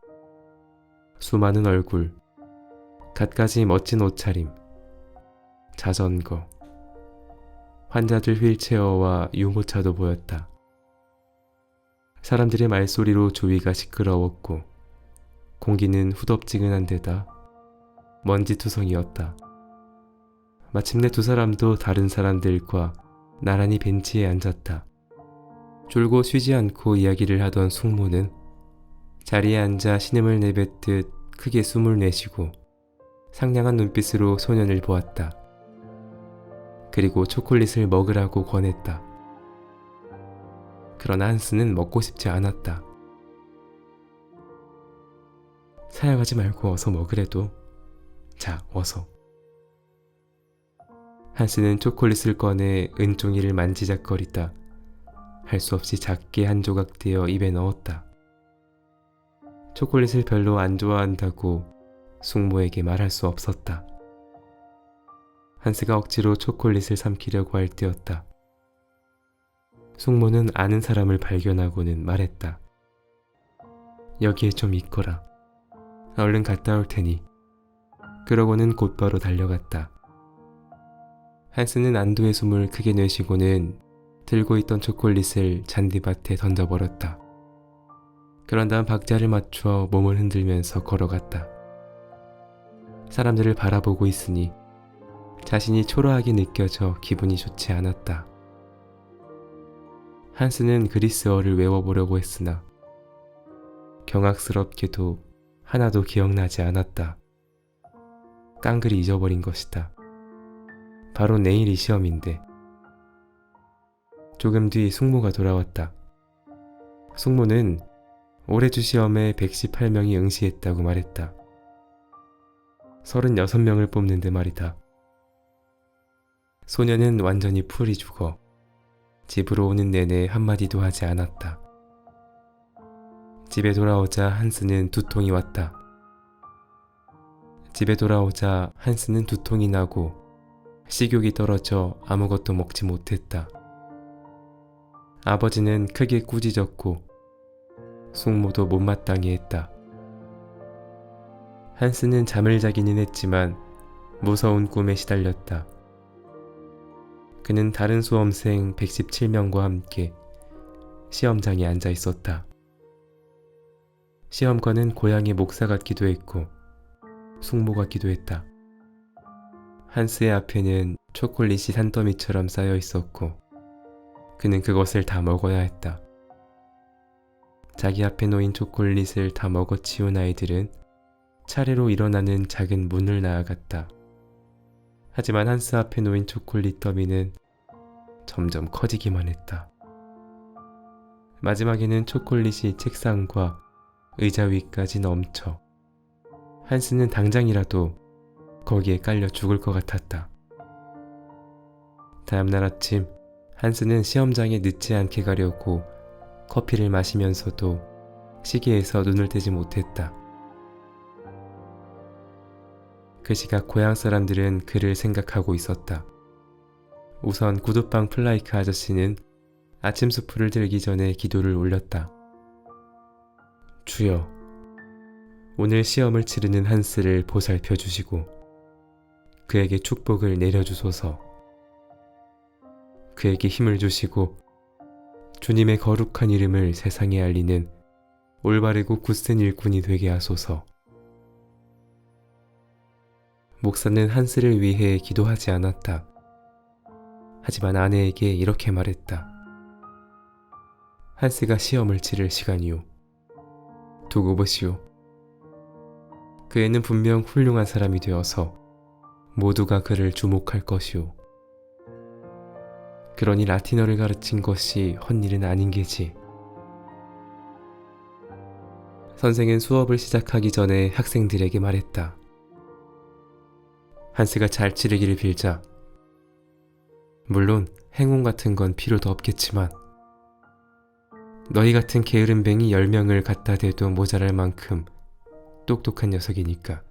수많은 얼굴, 갖가지 멋진 옷차림, 자전거, 환자들 휠체어와 유모차도 보였다. 사람들의 말소리로 주위가 시끄러웠고 공기는 후덥지근한 데다 먼지투성이었다. 마침내 두 사람도 다른 사람들과 나란히 벤치에 앉았다. 졸고 쉬지 않고 이야기를 하던 숙모는 자리에 앉아 신음을 내뱉듯 크게 숨을 내쉬고 상냥한 눈빛으로 소년을 보았다. 그리고 초콜릿을 먹으라고 권했다. 그러나 한스는 먹고 싶지 않았다. 사양하지 말고 어서 먹으래도. 자, 어서. 한스는 초콜릿을 꺼내 은종이를 만지작거리다 할 수 없이 작게 한 조각 떼어 입에 넣었다. 초콜릿을 별로 안 좋아한다고 숙모에게 말할 수 없었다. 한스가 억지로 초콜릿을 삼키려고 할 때였다. 숙모는 아는 사람을 발견하고는 말했다. 여기에 좀 있거라. 얼른 갔다 올 테니. 그러고는 곧바로 달려갔다. 한스는 안도의 숨을 크게 내쉬고는 들고 있던 초콜릿을 잔디밭에 던져버렸다. 그런 다음 박자를 맞춰 몸을 흔들면서 걸어갔다. 사람들을 바라보고 있으니 자신이 초라하게 느껴져 기분이 좋지 않았다. 한스는 그리스어를 외워보려고 했으나 경악스럽게도 하나도 기억나지 않았다. 깡그리 잊어버린 것이다. 바로 내일이 시험인데. 조금 뒤 숙모가 돌아왔다. 숙모는 올해 주 시험에 118명이 응시했다고 말했다. 36명을 뽑는데 말이다. 소녀는 완전히 풀이 죽어 집으로 오는 내내 한마디도 하지 않았다. 집에 돌아오자 한스는 두통이 왔다. 집에 돌아오자 한스는 두통이 나고 식욕이 떨어져 아무것도 먹지 못했다. 아버지는 크게 꾸짖었고 숙모도 못마땅해 했다. 한스는 잠을 자기는 했지만 무서운 꿈에 시달렸다. 그는 다른 수험생 117명과 함께 시험장에 앉아 있었다. 시험관은 고향의 목사 같기도 했고 숙모 같기도 했다. 한스의 앞에는 초콜릿이 산더미처럼 쌓여 있었고 그는 그것을 다 먹어야 했다. 자기 앞에 놓인 초콜릿을 다 먹어치운 아이들은 차례로 일어나는 작은 문을 나아갔다. 하지만 한스 앞에 놓인 초콜릿 더미는 점점 커지기만 했다. 마지막에는 초콜릿이 책상과 의자 위까지 넘쳐 한스는 당장이라도 거기에 깔려 죽을 것 같았다. 다음날 아침 한스는 시험장에 늦지 않게 가려고 커피를 마시면서도 시계에서 눈을 떼지 못했다. 그 시각 고향 사람들은 그를 생각하고 있었다. 우선 구두방 플라이크 아저씨는 아침 수프를 들기 전에 기도를 올렸다. 주여, 오늘 시험을 치르는 한스를 보살펴 주시고 그에게 축복을 내려주소서. 그에게 힘을 주시고 주님의 거룩한 이름을 세상에 알리는 올바르고 굳센 일꾼이 되게 하소서. 목사는 한스를 위해 기도하지 않았다. 하지만 아내에게 이렇게 말했다. 한스가 시험을 치를 시간이오. 두고 보시오. 그 애는 분명 훌륭한 사람이 되어서 모두가 그를 주목할 것이오. 그러니 라틴어를 가르친 것이 헛일은 아닌 게지. 선생은 수업을 시작하기 전에 학생들에게 말했다. 한스가 잘 치르기를 빌자. 물론 행운 같은 건 필요도 없겠지만 너희 같은 게으름뱅이 10명을 갖다 대도 모자랄 만큼 똑똑한 녀석이니까.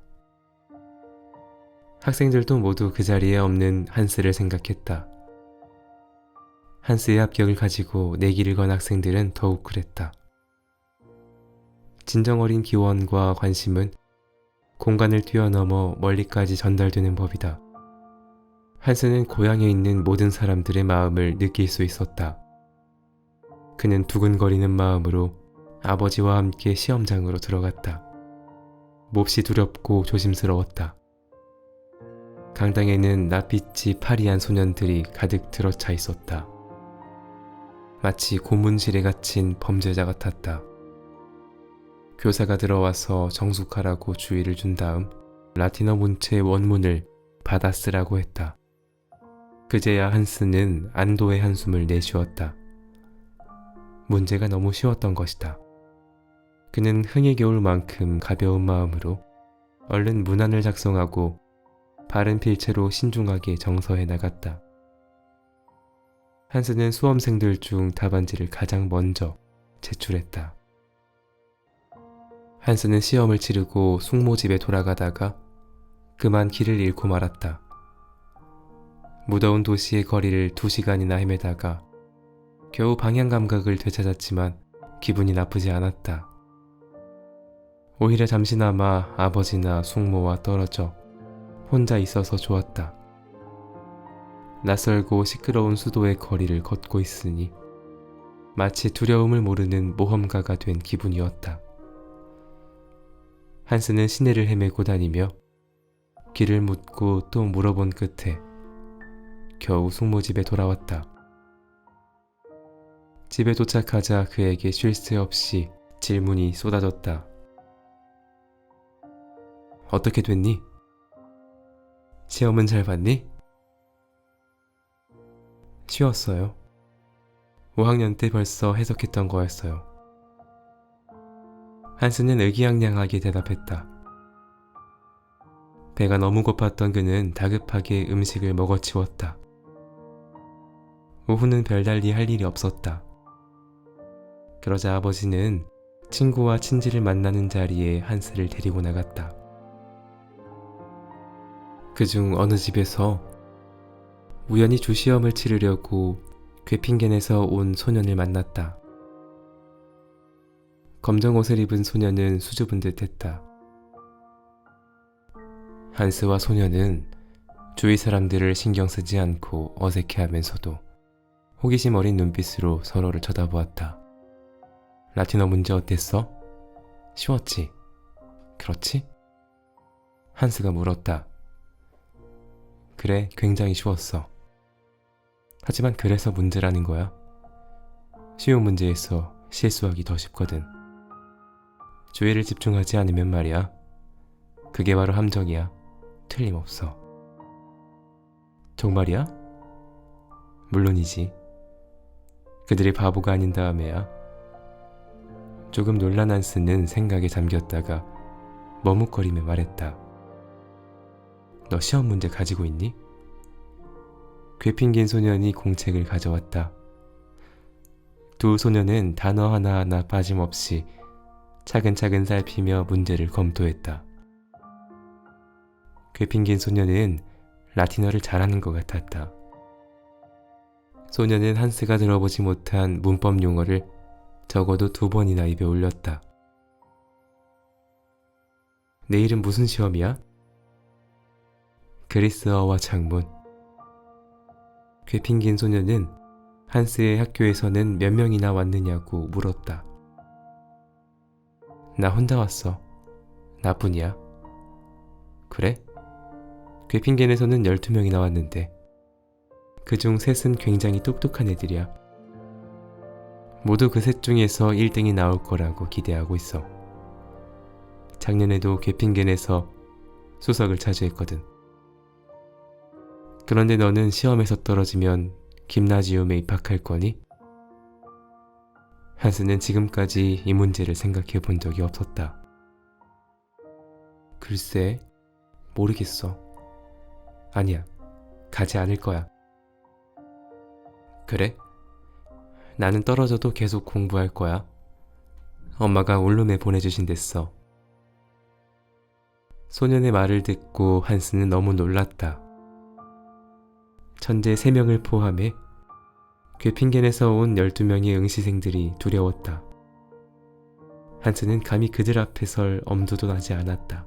학생들도 모두 그 자리에 없는 한스를 생각했다. 한스의 합격을 가지고 내기를 건 학생들은 더욱 그랬다. 진정 어린 기원과 관심은 공간을 뛰어넘어 멀리까지 전달되는 법이다. 한스는 고향에 있는 모든 사람들의 마음을 느낄 수 있었다. 그는 두근거리는 마음으로 아버지와 함께 시험장으로 들어갔다. 몹시 두렵고 조심스러웠다. 강당에는 낯빛이 파리한 소년들이 가득 들어차 있었다. 마치 고문실에 갇힌 범죄자 같았다. 교사가 들어와서 정숙하라고 주의를 준 다음 라틴어 문체의 원문을 받아 쓰라고 했다. 그제야 한스는 안도의 한숨을 내쉬었다. 문제가 너무 쉬웠던 것이다. 그는 흥에 겨울 만큼 가벼운 마음으로 얼른 문안을 작성하고 바른 필체로 신중하게 정서해 나갔다. 한스는 수험생들 중 답안지를 가장 먼저 제출했다. 한스는 시험을 치르고 숙모집에 돌아가다가 그만 길을 잃고 말았다. 무더운 도시의 거리를 2시간이나 헤매다가 겨우 방향 감각을 되찾았지만 기분이 나쁘지 않았다. 오히려 잠시나마 아버지나 숙모와 떨어져 혼자 있어서 좋았다. 낯설고 시끄러운 수도의 거리를 걷고 있으니 마치 두려움을 모르는 모험가가 된 기분이었다. 한스는 시내를 헤매고 다니며 길을 묻고 또 물어본 끝에 겨우 숙모집에 돌아왔다. 집에 도착하자 그에게 쉴 새 없이 질문이 쏟아졌다. 어떻게 됐니? 시험은 잘 봤니? 쉬웠어요. 5학년 때 벌써 해석했던 거였어요. 한스는 의기양양하게 대답했다. 배가 너무 고팠던 그는 다급하게 음식을 먹어치웠다. 오후는 별달리 할 일이 없었다. 그러자 아버지는 친구와 친지를 만나는 자리에 한스를 데리고 나갔다. 그중 어느 집에서 우연히 주시험을 치르려고 괴핑겐에서 온 소년을 만났다. 검정 옷을 입은 소년은 수줍은 듯했다. 한스와 소년은 주위 사람들을 신경 쓰지 않고 어색해하면서도 호기심 어린 눈빛으로 서로를 쳐다보았다. 라틴어 문제 어땠어? 쉬웠지? 그렇지? 한스가 물었다. 그래, 굉장히 쉬웠어. 하지만 그래서 문제라는 거야? 쉬운 문제에서 실수하기 더 쉽거든. 주의를 집중하지 않으면 말이야. 그게 바로 함정이야. 틀림없어. 정말이야? 물론이지. 그들이 바보가 아닌 다음에야. 조금 놀란 한스는 생각에 잠겼다가 머뭇거리며 말했다. 너 시험 문제 가지고 있니? 괴핑긴 소년이 공책을 가져왔다. 두 소년은 단어 하나하나 빠짐없이 차근차근 살피며 문제를 검토했다. 괴핑긴 소년은 라틴어를 잘하는 것 같았다. 소년은 한스가 들어보지 못한 문법 용어를 적어도 2번이나 입에 올렸다. 내일은 무슨 시험이야? 그리스어와 작문. 괴핑긴 소년은 한스의 학교에서는 몇 명이나 왔느냐고 물었다. 나 혼자 왔어. 나뿐이야. 그래? 괴핑겐에서는 12명이나 왔는데 그중 셋은 굉장히 똑똑한 애들이야. 모두 그 셋 중에서 1등이 나올 거라고 기대하고 있어. 작년에도 괴핑겐에서 수석을 차지했거든. 그런데 너는 시험에서 떨어지면 김나지움에 입학할 거니? 한스는 지금까지 이 문제를 생각해 본 적이 없었다. 글쎄, 모르겠어. 아니야, 가지 않을 거야. 그래? 나는 떨어져도 계속 공부할 거야. 엄마가 올룸에 보내주신댔어. 소년의 말을 듣고 한스는 너무 놀랐다. 천재 3명을 포함해 괴핑겐에서 온 12명의 응시생들이 두려웠다. 한스는 감히 그들 앞에 설 엄두도 나지 않았다.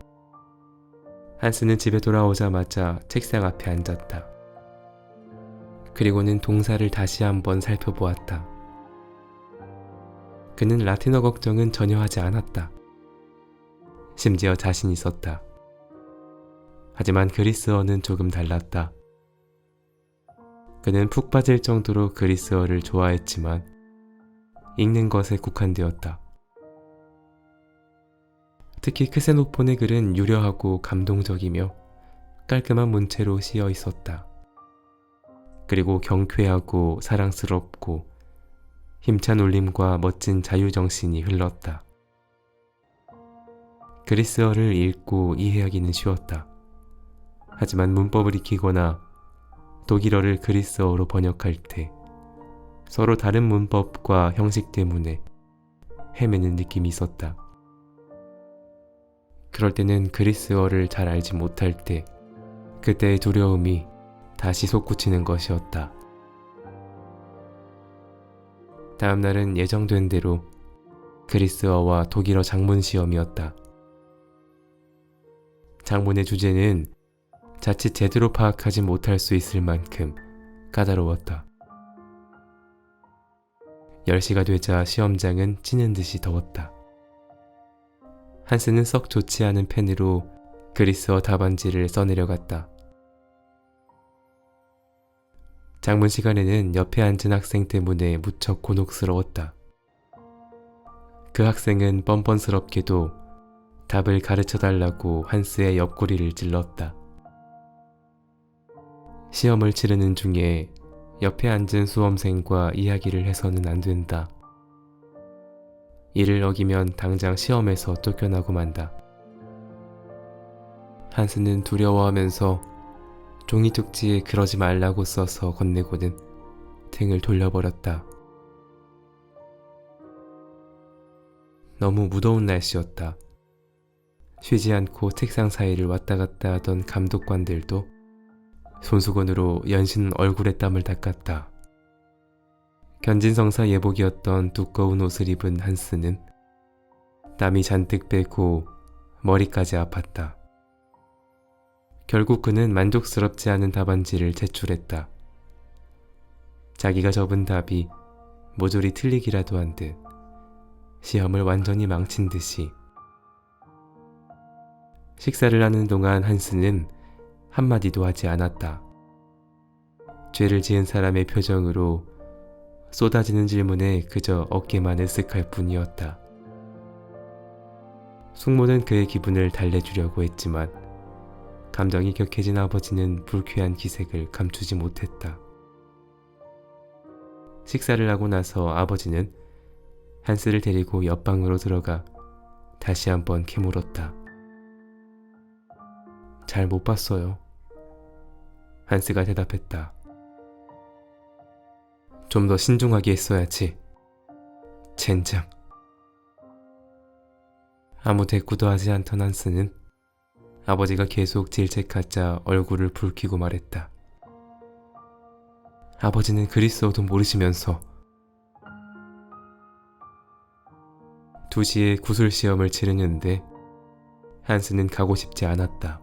한스는 집에 돌아오자마자 책상 앞에 앉았다. 그리고는 동사를 다시 한번 살펴보았다. 그는 라틴어 걱정은 전혀 하지 않았다. 심지어 자신 있었다. 하지만 그리스어는 조금 달랐다. 그는 푹 빠질 정도로 그리스어를 좋아했지만 읽는 것에 국한되었다. 특히 크세노폰의 글은 유려하고 감동적이며 깔끔한 문체로 씌어 있었다. 그리고 경쾌하고 사랑스럽고 힘찬 울림과 멋진 자유정신이 흘렀다. 그리스어를 읽고 이해하기는 쉬웠다. 하지만 문법을 익히거나 독일어를 그리스어로 번역할 때 서로 다른 문법과 형식 때문에 헤매는 느낌이 있었다. 그럴 때는 그리스어를 잘 알지 못할 때 그때의 두려움이 다시 솟구치는 것이었다. 다음 날은 예정된 대로 그리스어와 독일어 작문 시험이었다. 작문의 주제는 자칫 제대로 파악하지 못할 수 있을 만큼 까다로웠다. 10시가 되자 시험장은 찌는 듯이 더웠다. 한스는 썩 좋지 않은 펜으로 그리스어 답안지를 써내려갔다. 작문 시간에는 옆에 앉은 학생 때문에 무척 곤혹스러웠다. 그 학생은 뻔뻔스럽게도 답을 가르쳐달라고 한스의 옆구리를 찔렀다. 시험을 치르는 중에 옆에 앉은 수험생과 이야기를 해서는 안 된다. 이를 어기면 당장 시험에서 쫓겨나고 만다. 한스는 두려워하면서 종이 쪽지에 그러지 말라고 써서 건네고는 등을 돌려버렸다. 너무 무더운 날씨였다. 쉬지 않고 책상 사이를 왔다 갔다 하던 감독관들도 손수건으로 연신 얼굴에 땀을 닦았다. 견진성사 예복이었던 두꺼운 옷을 입은 한스는 땀이 잔뜩 빼고 머리까지 아팠다. 결국 그는 만족스럽지 않은 답안지를 제출했다. 자기가 적은 답이 모조리 틀리기라도 한 듯 시험을 완전히 망친 듯이. 식사를 하는 동안 한스는 한마디도 하지 않았다. 죄를 지은 사람의 표정으로 쏟아지는 질문에 그저 어깨만 으쓱할 뿐이었다. 숙모는 그의 기분을 달래주려고 했지만 감정이 격해진 아버지는 불쾌한 기색을 감추지 못했다. 식사를 하고 나서 아버지는 한스를 데리고 옆방으로 들어가 다시 한번 캐물었다. 잘 못 봤어요. 한스가 대답했다. 좀 더 신중하게 했어야지. 젠장. 아무 대꾸도 하지 않던 한스는 아버지가 계속 질책하자 얼굴을 붉히고 말했다. 아버지는 그리스어도 모르시면서. 2시에 구술 시험을 치르는데 한스는 가고 싶지 않았다.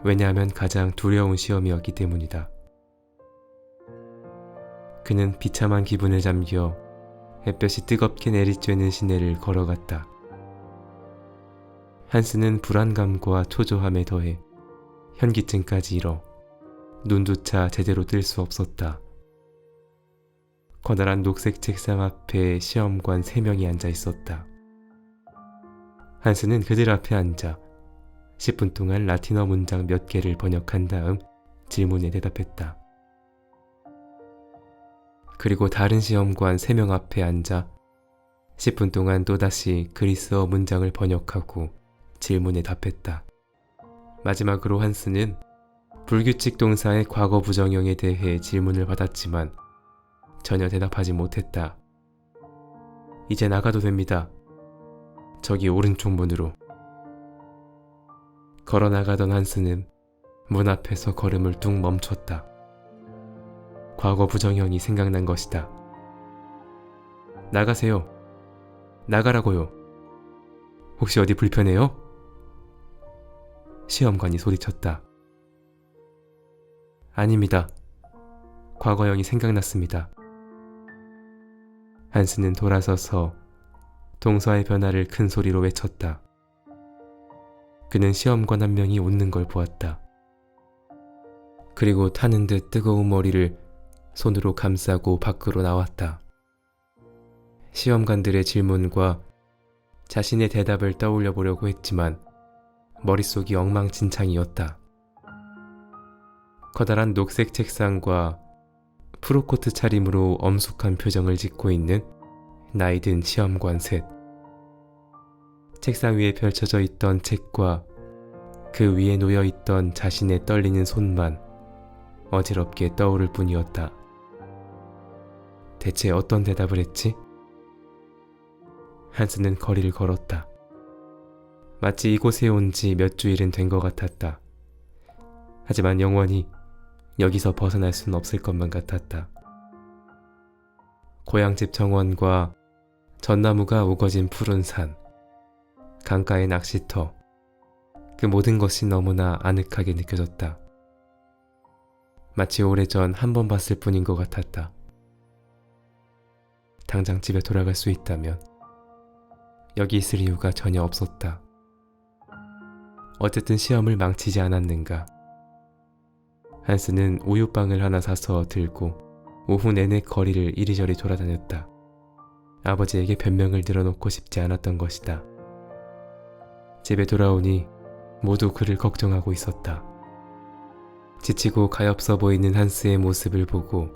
왜냐하면 가장 두려운 시험이었기 때문이다. 그는 비참한 기분에 잠겨 햇볕이 뜨겁게 내리쬐는 시내를 걸어갔다. 한스는 불안감과 초조함에 더해 현기증까지 일어 눈조차 제대로 뜰 수 없었다. 커다란 녹색 책상 앞에 시험관 3명이 앉아 있었다. 한스는 그들 앞에 앉아 10분 동안 라틴어 문장 몇 개를 번역한 다음 질문에 대답했다. 그리고 다른 시험관 3명 앞에 앉아 10분 동안 또다시 그리스어 문장을 번역하고 질문에 답했다. 마지막으로 한스는 불규칙 동사의 과거 부정형에 대해 질문을 받았지만 전혀 대답하지 못했다. 이제 나가도 됩니다. 저기 오른쪽 문으로. 걸어 나가던 한스는 문 앞에서 걸음을 뚝 멈췄다. 과거 부정형이 생각난 것이다. 나가세요. 나가라고요. 혹시 어디 불편해요? 시험관이 소리쳤다. 아닙니다. 과거형이 생각났습니다. 한스는 돌아서서 동사의 변화를 큰 소리로 외쳤다. 그는 시험관 한 명이 웃는 걸 보았다. 그리고 타는 듯 뜨거운 머리를 손으로 감싸고 밖으로 나왔다. 시험관들의 질문과 자신의 대답을 떠올려 보려고 했지만 머릿속이 엉망진창이었다. 커다란 녹색 책상과 프로코트 차림으로 엄숙한 표정을 짓고 있는 나이든 시험관 셋. 책상 위에 펼쳐져 있던 책과 그 위에 놓여 있던 자신의 떨리는 손만 어지럽게 떠오를 뿐이었다. 대체 어떤 대답을 했지? 한스는 거리를 걸었다. 마치 이곳에 온 지 몇 주일은 된 것 같았다. 하지만 영원히 여기서 벗어날 수는 없을 것만 같았다. 고향집 정원과 전나무가 우거진 푸른 산, 강가의 낚시터, 그 모든 것이 너무나 아늑하게 느껴졌다. 마치 오래전 한 번 봤을 뿐인 것 같았다. 당장 집에 돌아갈 수 있다면 여기 있을 이유가 전혀 없었다. 어쨌든 시험을 망치지 않았는가. 한스는 우유빵을 하나 사서 들고 오후 내내 거리를 이리저리 돌아다녔다. 아버지에게 변명을 늘어놓고 싶지 않았던 것이다. 집에 돌아오니 모두 그를 걱정하고 있었다. 지치고 가엾어 보이는 한스의 모습을 보고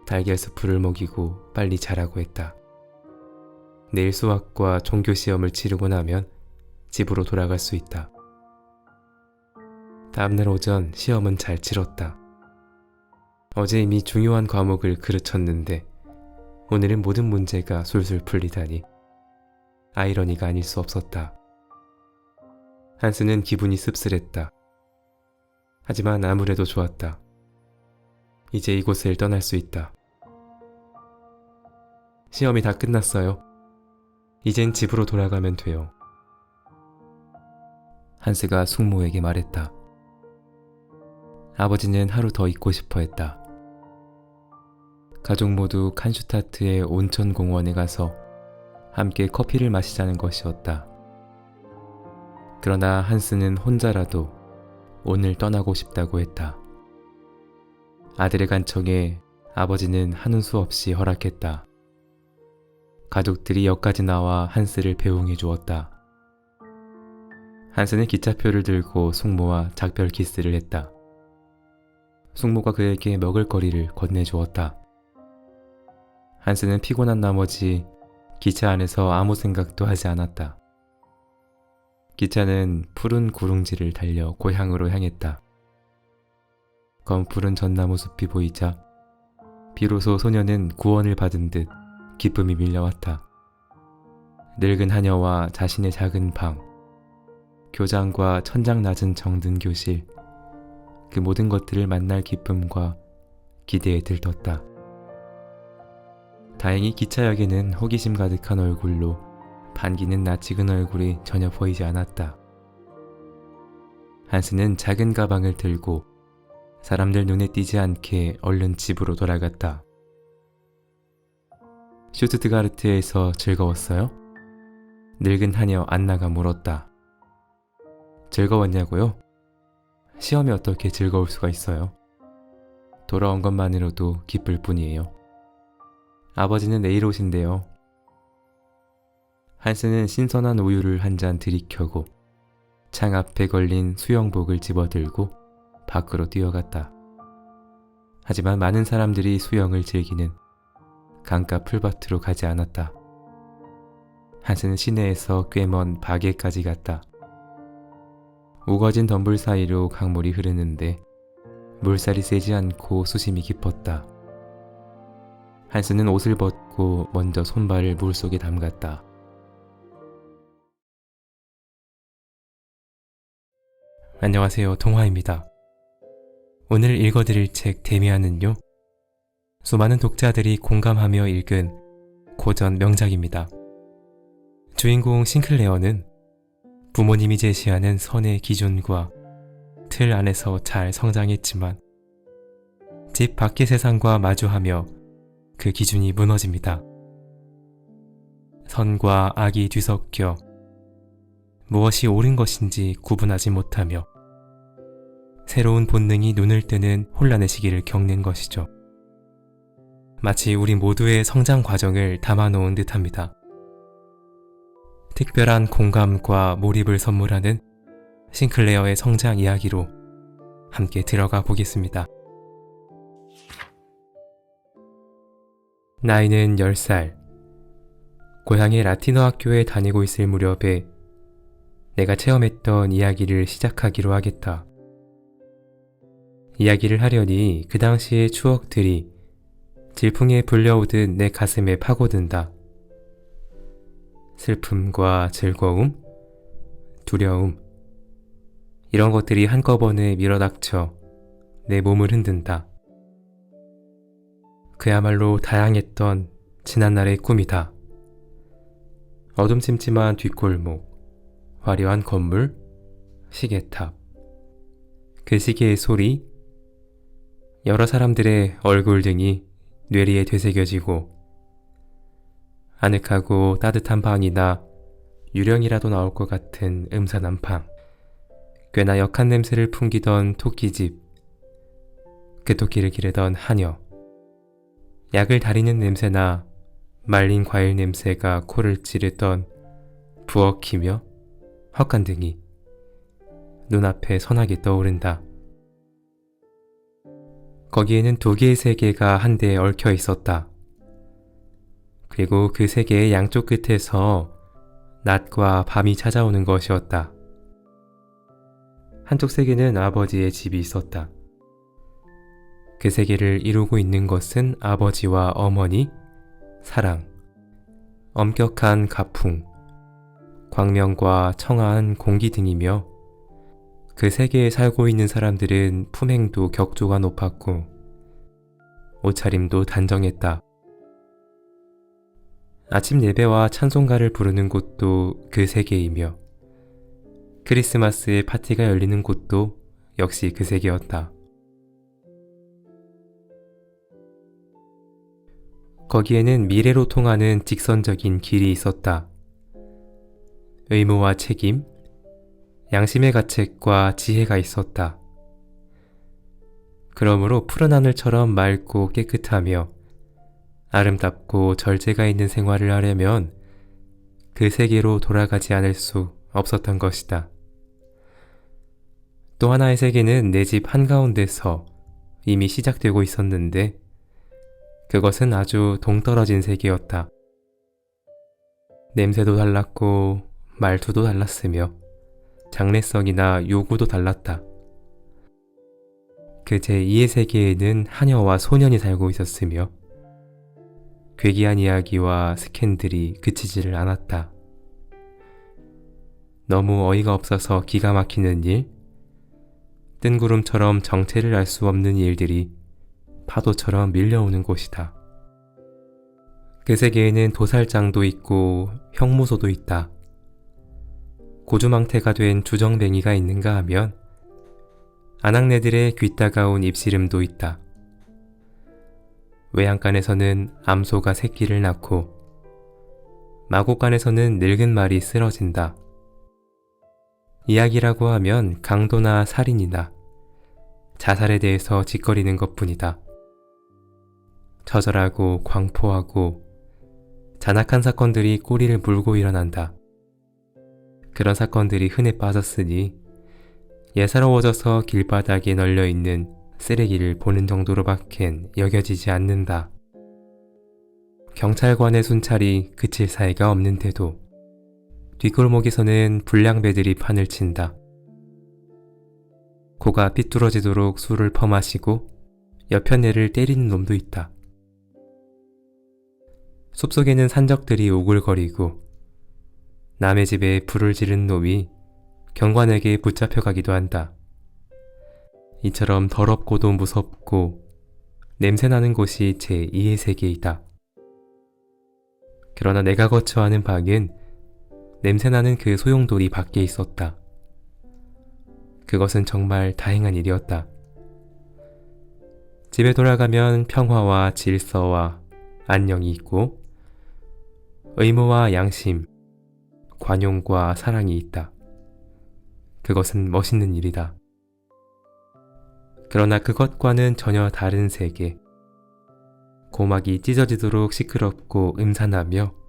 달걀 스프를 먹이고 빨리 자라고 했다. 내일 수학과 종교 시험을 치르고 나면 집으로 돌아갈 수 있다. 다음날 오전 시험은 잘 치렀다. 어제 이미 중요한 과목을 그르쳤는데 오늘은 모든 문제가 술술 풀리다니 아이러니가 아닐 수 없었다. 한스는 기분이 씁쓸했다. 하지만 아무래도 좋았다. 이제 이곳을 떠날 수 있다. 시험이 다 끝났어요. 이젠 집으로 돌아가면 돼요. 한스가 숙모에게 말했다. 아버지는 하루 더 있고 싶어 했다. 가족 모두 칸슈타트의 온천공원에 가서 함께 커피를 마시자는 것이었다. 그러나 한스는 혼자라도 오늘 떠나고 싶다고 했다. 아들의 간청에 아버지는 하는 수 없이 허락했다. 가족들이 역까지 나와 한스를 배웅해 주었다. 한스는 기차표를 들고 숙모와 작별 키스를 했다. 숙모가 그에게 먹을거리를 건네주었다. 한스는 피곤한 나머지 기차 안에서 아무 생각도 하지 않았다. 기차는 푸른 구릉지를 달려 고향으로 향했다. 검푸른 전나무 숲이 보이자 비로소 소녀는 구원을 받은 듯 기쁨이 밀려왔다. 늙은 하녀와 자신의 작은 방, 교장과 천장 낮은 정든 교실, 그 모든 것들을 만날 기쁨과 기대에 들떴다. 다행히 기차역에는 호기심 가득한 얼굴로 반기는 낯익은 얼굴이 전혀 보이지 않았다. 한스는 작은 가방을 들고 사람들 눈에 띄지 않게 얼른 집으로 돌아갔다. 슈투트가르트에서 즐거웠어요? 늙은 하녀 안나가 물었다. 즐거웠냐고요? 시험이 어떻게 즐거울 수가 있어요? 돌아온 것만으로도 기쁠 뿐이에요. 아버지는 내일 오신대요. 한스는 신선한 우유를 한 잔 들이켜고 창 앞에 걸린 수영복을 집어들고 밖으로 뛰어갔다. 하지만 많은 사람들이 수영을 즐기는 강가 풀밭으로 가지 않았다. 한스는 시내에서 꽤 먼 바게까지 갔다. 우거진 덤불 사이로 강물이 흐르는데 물살이 세지 않고 수심이 깊었다. 한스는 옷을 벗고 먼저 손발을 물속에 담갔다. 안녕하세요, 동화입니다. 오늘 읽어드릴 책 데미안은요, 수많은 독자들이 공감하며 읽은 고전 명작입니다. 주인공 싱클레어는 부모님이 제시하는 선의 기준과 틀 안에서 잘 성장했지만 집 밖의 세상과 마주하며 그 기준이 무너집니다. 선과 악이 뒤섞여 무엇이 옳은 것인지 구분하지 못하며 새로운 본능이 눈을 뜨는 혼란의 시기를 겪는 것이죠. 마치 우리 모두의 성장 과정을 담아놓은 듯합니다. 특별한 공감과 몰입을 선물하는 싱클레어의 성장 이야기로 함께 들어가 보겠습니다. 나이는 10살. 고향의 라틴어 학교에 다니고 있을 무렵에 내가 체험했던 이야기를 시작하기로 하겠다. 이야기를 하려니 그 당시의 추억들이 질풍에 불려오듯 내 가슴에 파고든다. 슬픔과 즐거움, 두려움, 이런 것들이 한꺼번에 밀어닥쳐 내 몸을 흔든다. 그야말로 다양했던 지난날의 꿈이다. 어둠침침한 뒷골목, 화려한 건물, 시계탑, 그 시계의 소리, 여러 사람들의 얼굴 등이 뇌리에 되새겨지고 아늑하고 따뜻한 방이나 유령이라도 나올 것 같은 음산한 방, 꽤나 역한 냄새를 풍기던 토끼집, 그 토끼를 기르던 하녀, 약을 다리는 냄새나 말린 과일 냄새가 코를 찌르던 부엌이며 헛간 등이 눈앞에 선하게 떠오른다. 거기에는 두 개의 세계가 한데에 얽혀 있었다. 그리고 그 세계의 양쪽 끝에서 낮과 밤이 찾아오는 것이었다. 한쪽 세계는 아버지의 집이 있었다. 그 세계를 이루고 있는 것은 아버지와 어머니, 사랑, 엄격한 가풍, 광명과 청아한 공기 등이며 그 세계에 살고 있는 사람들은 품행도 격조가 높았고 옷차림도 단정했다. 아침 예배와 찬송가를 부르는 곳도 그 세계이며 크리스마스에 파티가 열리는 곳도 역시 그 세계였다. 거기에는 미래로 통하는 직선적인 길이 있었다. 의무와 책임, 양심의 가책과 지혜가 있었다. 그러므로 푸른 하늘처럼 맑고 깨끗하며 아름답고 절제가 있는 생활을 하려면 그 세계로 돌아가지 않을 수 없었던 것이다. 또 하나의 세계는 내 집 한가운데서 이미 시작되고 있었는데 그것은 아주 동떨어진 세계였다. 냄새도 달랐고 말투도 달랐으며 장래성이나 요구도 달랐다. 그 제2의 세계에는 하녀와 소년이 살고 있었으며 괴기한 이야기와 스캔들이 그치지를 않았다. 너무 어이가 없어서 기가 막히는 일, 뜬구름처럼 정체를 알 수 없는 일들이 파도처럼 밀려오는 곳이다. 그 세계에는 도살장도 있고 형무소도 있다. 고주망태가 된 주정뱅이가 있는가 하면 아낙네들의 귀따가운 입씨름도 있다. 외양간에서는 암소가 새끼를 낳고 마곡간에서는 늙은 말이 쓰러진다. 이야기라고 하면 강도나 살인이나 자살에 대해서 짓거리는 것뿐이다. 처절하고 광포하고 잔악한 사건들이 꼬리를 물고 일어난다. 그런 사건들이 흔해 빠졌으니 예사로워져서 길바닥에 널려있는 쓰레기를 보는 정도로밖엔 여겨지지 않는다. 경찰관의 순찰이 그칠 사이가 없는데도 뒷골목에서는 불량배들이 판을 친다. 코가 삐뚤어지도록 술을 퍼마시고 여편네를 때리는 놈도 있다. 숲속에는 산적들이 오글거리고 남의 집에 불을 지른 놈이 경관에게 붙잡혀가기도 한다. 이처럼 더럽고도 무섭고 냄새나는 곳이 제2의 세계이다. 그러나 내가 거처하는 방은 냄새나는 그 소용돌이 밖에 있었다. 그것은 정말 다행한 일이었다. 집에 돌아가면 평화와 질서와 안녕이 있고 의무와 양심, 관용과 사랑이 있다. 그것은 멋있는 일이다. 그러나 그것과는 전혀 다른 세계, 고막이 찢어지도록 시끄럽고 음산하며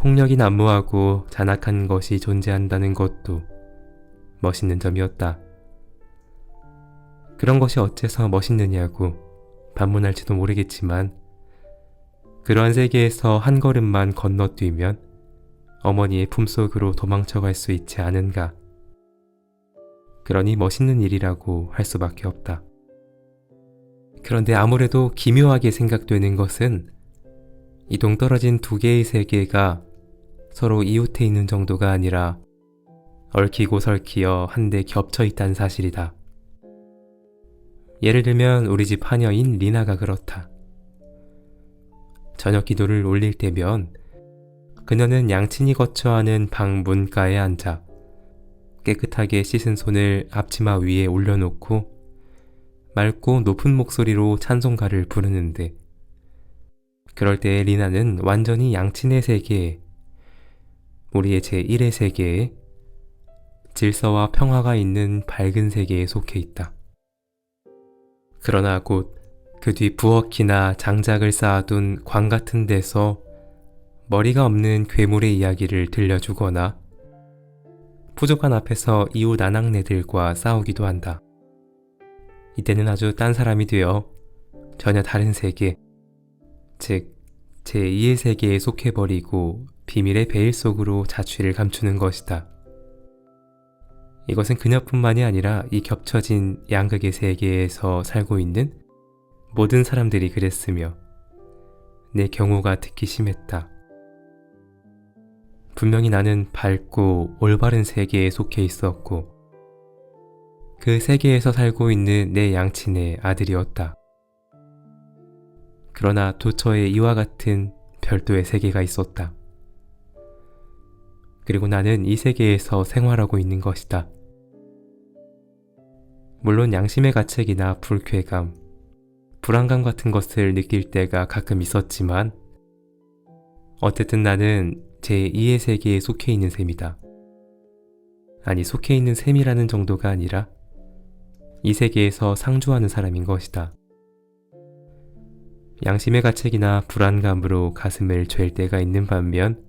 폭력이 난무하고 잔악한 것이 존재한다는 것도 멋있는 점이었다. 그런 것이 어째서 멋있느냐고 반문할지도 모르겠지만 그러한 세계에서 한 걸음만 건너뛰면 어머니의 품속으로 도망쳐갈 수 있지 않은가. 그러니 멋있는 일이라고 할 수밖에 없다. 그런데 아무래도 기묘하게 생각되는 것은 이 동떨어진 두 개의 세계가 서로 이웃해 있는 정도가 아니라 얽히고 설키어 한데 겹쳐 있다는 사실이다. 예를 들면 우리 집 하녀인 리나가 그렇다. 저녁 기도를 올릴 때면 그녀는 양친이 거처하는 방 문가에 앉아 깨끗하게 씻은 손을 앞치마 위에 올려놓고 맑고 높은 목소리로 찬송가를 부르는데 그럴 때 리나는 완전히 양친의 세계에, 우리의 제1의 세계에 질서와 평화가 있는 밝은 세계에 속해 있다. 그러나 곧 그 뒤 부엌이나 장작을 쌓아둔 광 같은 데서 머리가 없는 괴물의 이야기를 들려주거나 부족한 앞에서 이웃 아낙네들과 싸우기도 한다. 이때는 아주 딴 사람이 되어 전혀 다른 세계, 즉 제2의 세계에 속해버리고 비밀의 베일 속으로 자취를 감추는 것이다. 이것은 그녀뿐만이 아니라 이 겹쳐진 양극의 세계에서 살고 있는 모든 사람들이 그랬으며 내 경우가 특히 심했다. 분명히 나는 밝고 올바른 세계에 속해 있었고 그 세계에서 살고 있는 내 양친의 아들이었다. 그러나 도처에 이와 같은 별도의 세계가 있었다. 그리고 나는 이 세계에서 생활하고 있는 것이다. 물론 양심의 가책이나 불쾌감, 불안감 같은 것을 느낄 때가 가끔 있었지만 어쨌든 나는 제2의 세계에 속해 있는 셈이다. 아니, 속해 있는 셈이라는 정도가 아니라 이 세계에서 상주하는 사람인 것이다. 양심의 가책이나 불안감으로 가슴을 죄일 때가 있는 반면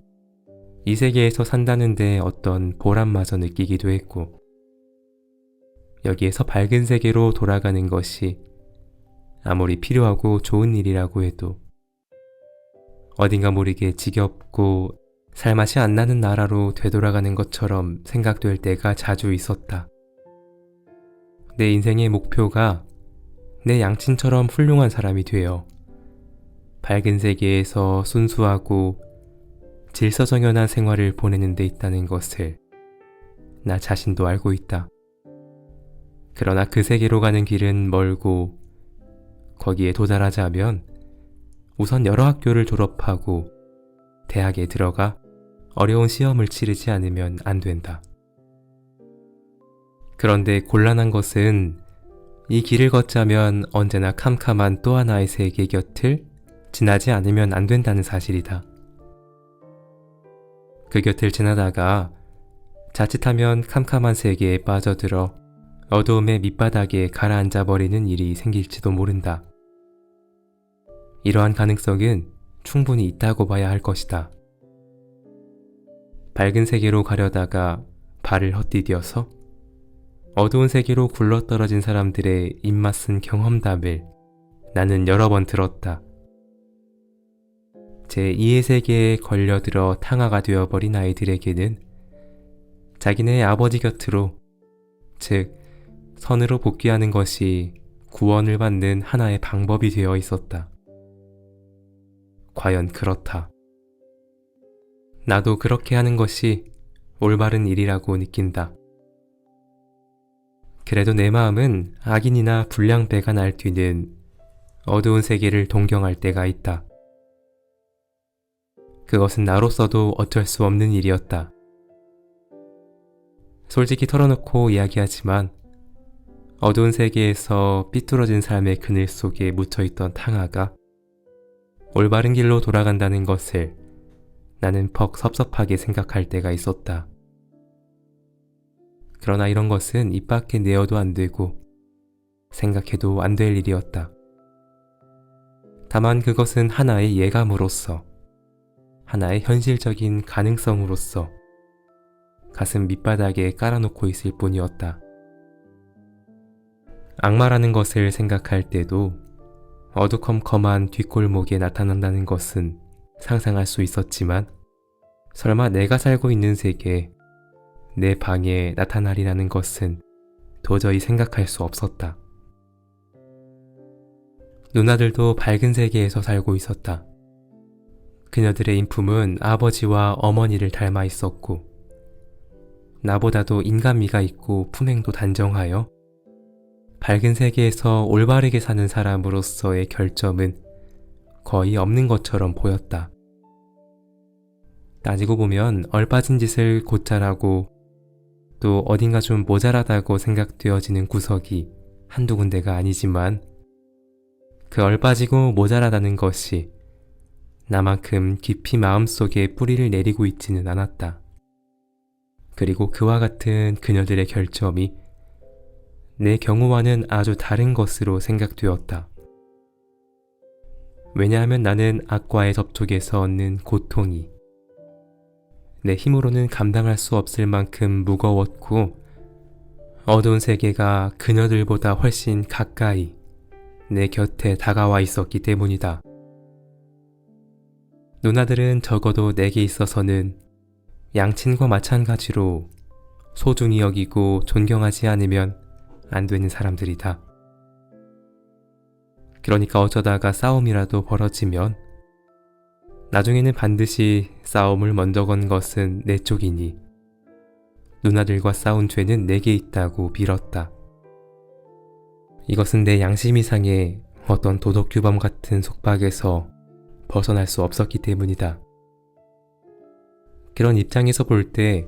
이 세계에서 산다는데 어떤 보람마저 느끼기도 했고 여기에서 밝은 세계로 돌아가는 것이 아무리 필요하고 좋은 일이라고 해도 어딘가 모르게 지겹고 살맛이 안 나는 나라로 되돌아가는 것처럼 생각될 때가 자주 있었다. 내 인생의 목표가 내 양친처럼 훌륭한 사람이 되어 밝은 세계에서 순수하고 질서정연한 생활을 보내는 데 있다는 것을 나 자신도 알고 있다. 그러나 그 세계로 가는 길은 멀고 거기에 도달하자면 우선 여러 학교를 졸업하고 대학에 들어가 어려운 시험을 치르지 않으면 안 된다. 그런데 곤란한 것은 이 길을 걷자면 언제나 캄캄한 또 하나의 세계 곁을 지나지 않으면 안 된다는 사실이다. 그 곁을 지나다가 자칫하면 캄캄한 세계에 빠져들어 어두움의 밑바닥에 가라앉아 버리는 일이 생길지도 모른다. 이러한 가능성은 충분히 있다고 봐야 할 것이다. 밝은 세계로 가려다가 발을 헛디뎌서 어두운 세계로 굴러떨어진 사람들의 입맛은 경험담을 나는 여러 번 들었다. 제2의 세계에 걸려들어 탕화가 되어버린 아이들에게는 자기네 아버지 곁으로, 즉 선으로 복귀하는 것이 구원을 받는 하나의 방법이 되어 있었다. 과연 그렇다. 나도 그렇게 하는 것이 올바른 일이라고 느낀다. 그래도 내 마음은 악인이나 불량배가 날뛰는 어두운 세계를 동경할 때가 있다. 그것은 나로서도 어쩔 수 없는 일이었다. 솔직히 털어놓고 이야기하지만 어두운 세계에서 삐뚤어진 삶의 그늘 속에 묻혀있던 탕아가 올바른 길로 돌아간다는 것을 나는 퍽 섭섭하게 생각할 때가 있었다. 그러나 이런 것은 입 밖에 내어도 안 되고 생각해도 안 될 일이었다. 다만 그것은 하나의 예감으로서, 하나의 현실적인 가능성으로서 가슴 밑바닥에 깔아놓고 있을 뿐이었다. 악마라는 것을 생각할 때도 어두컴컴한 뒷골목에 나타난다는 것은 상상할 수 있었지만 설마 내가 살고 있는 세계, 내 방에 나타나리라는 것은 도저히 생각할 수 없었다. 누나들도 밝은 세계에서 살고 있었다. 그녀들의 인품은 아버지와 어머니를 닮아 있었고 나보다도 인간미가 있고 품행도 단정하여 밝은 세계에서 올바르게 사는 사람으로서의 결점은 거의 없는 것처럼 보였다. 따지고 보면 얼빠진 짓을 곧잘 하고 또 어딘가 좀 모자라다고 생각되어지는 구석이 한두 군데가 아니지만 그 얼빠지고 모자라다는 것이 나만큼 깊이 마음속에 뿌리를 내리고 있지는 않았다. 그리고 그와 같은 그녀들의 결점이 내 경우와는 아주 다른 것으로 생각되었다. 왜냐하면 나는 악과의 접촉에서 얻는 고통이 내 힘으로는 감당할 수 없을 만큼 무거웠고 어두운 세계가 그녀들보다 훨씬 가까이 내 곁에 다가와 있었기 때문이다. 누나들은 적어도 내게 있어서는 양친과 마찬가지로 소중히 여기고 존경하지 않으면 안 되는 사람들이다. 그러니까 어쩌다가 싸움이라도 벌어지면 나중에는 반드시 싸움을 먼저 건 것은 내 쪽이니 누나들과 싸운 죄는 내게 있다고 빌었다. 이것은 내 양심 이상의 어떤 도덕규범 같은 속박에서 벗어날 수 없었기 때문이다. 그런 입장에서 볼 때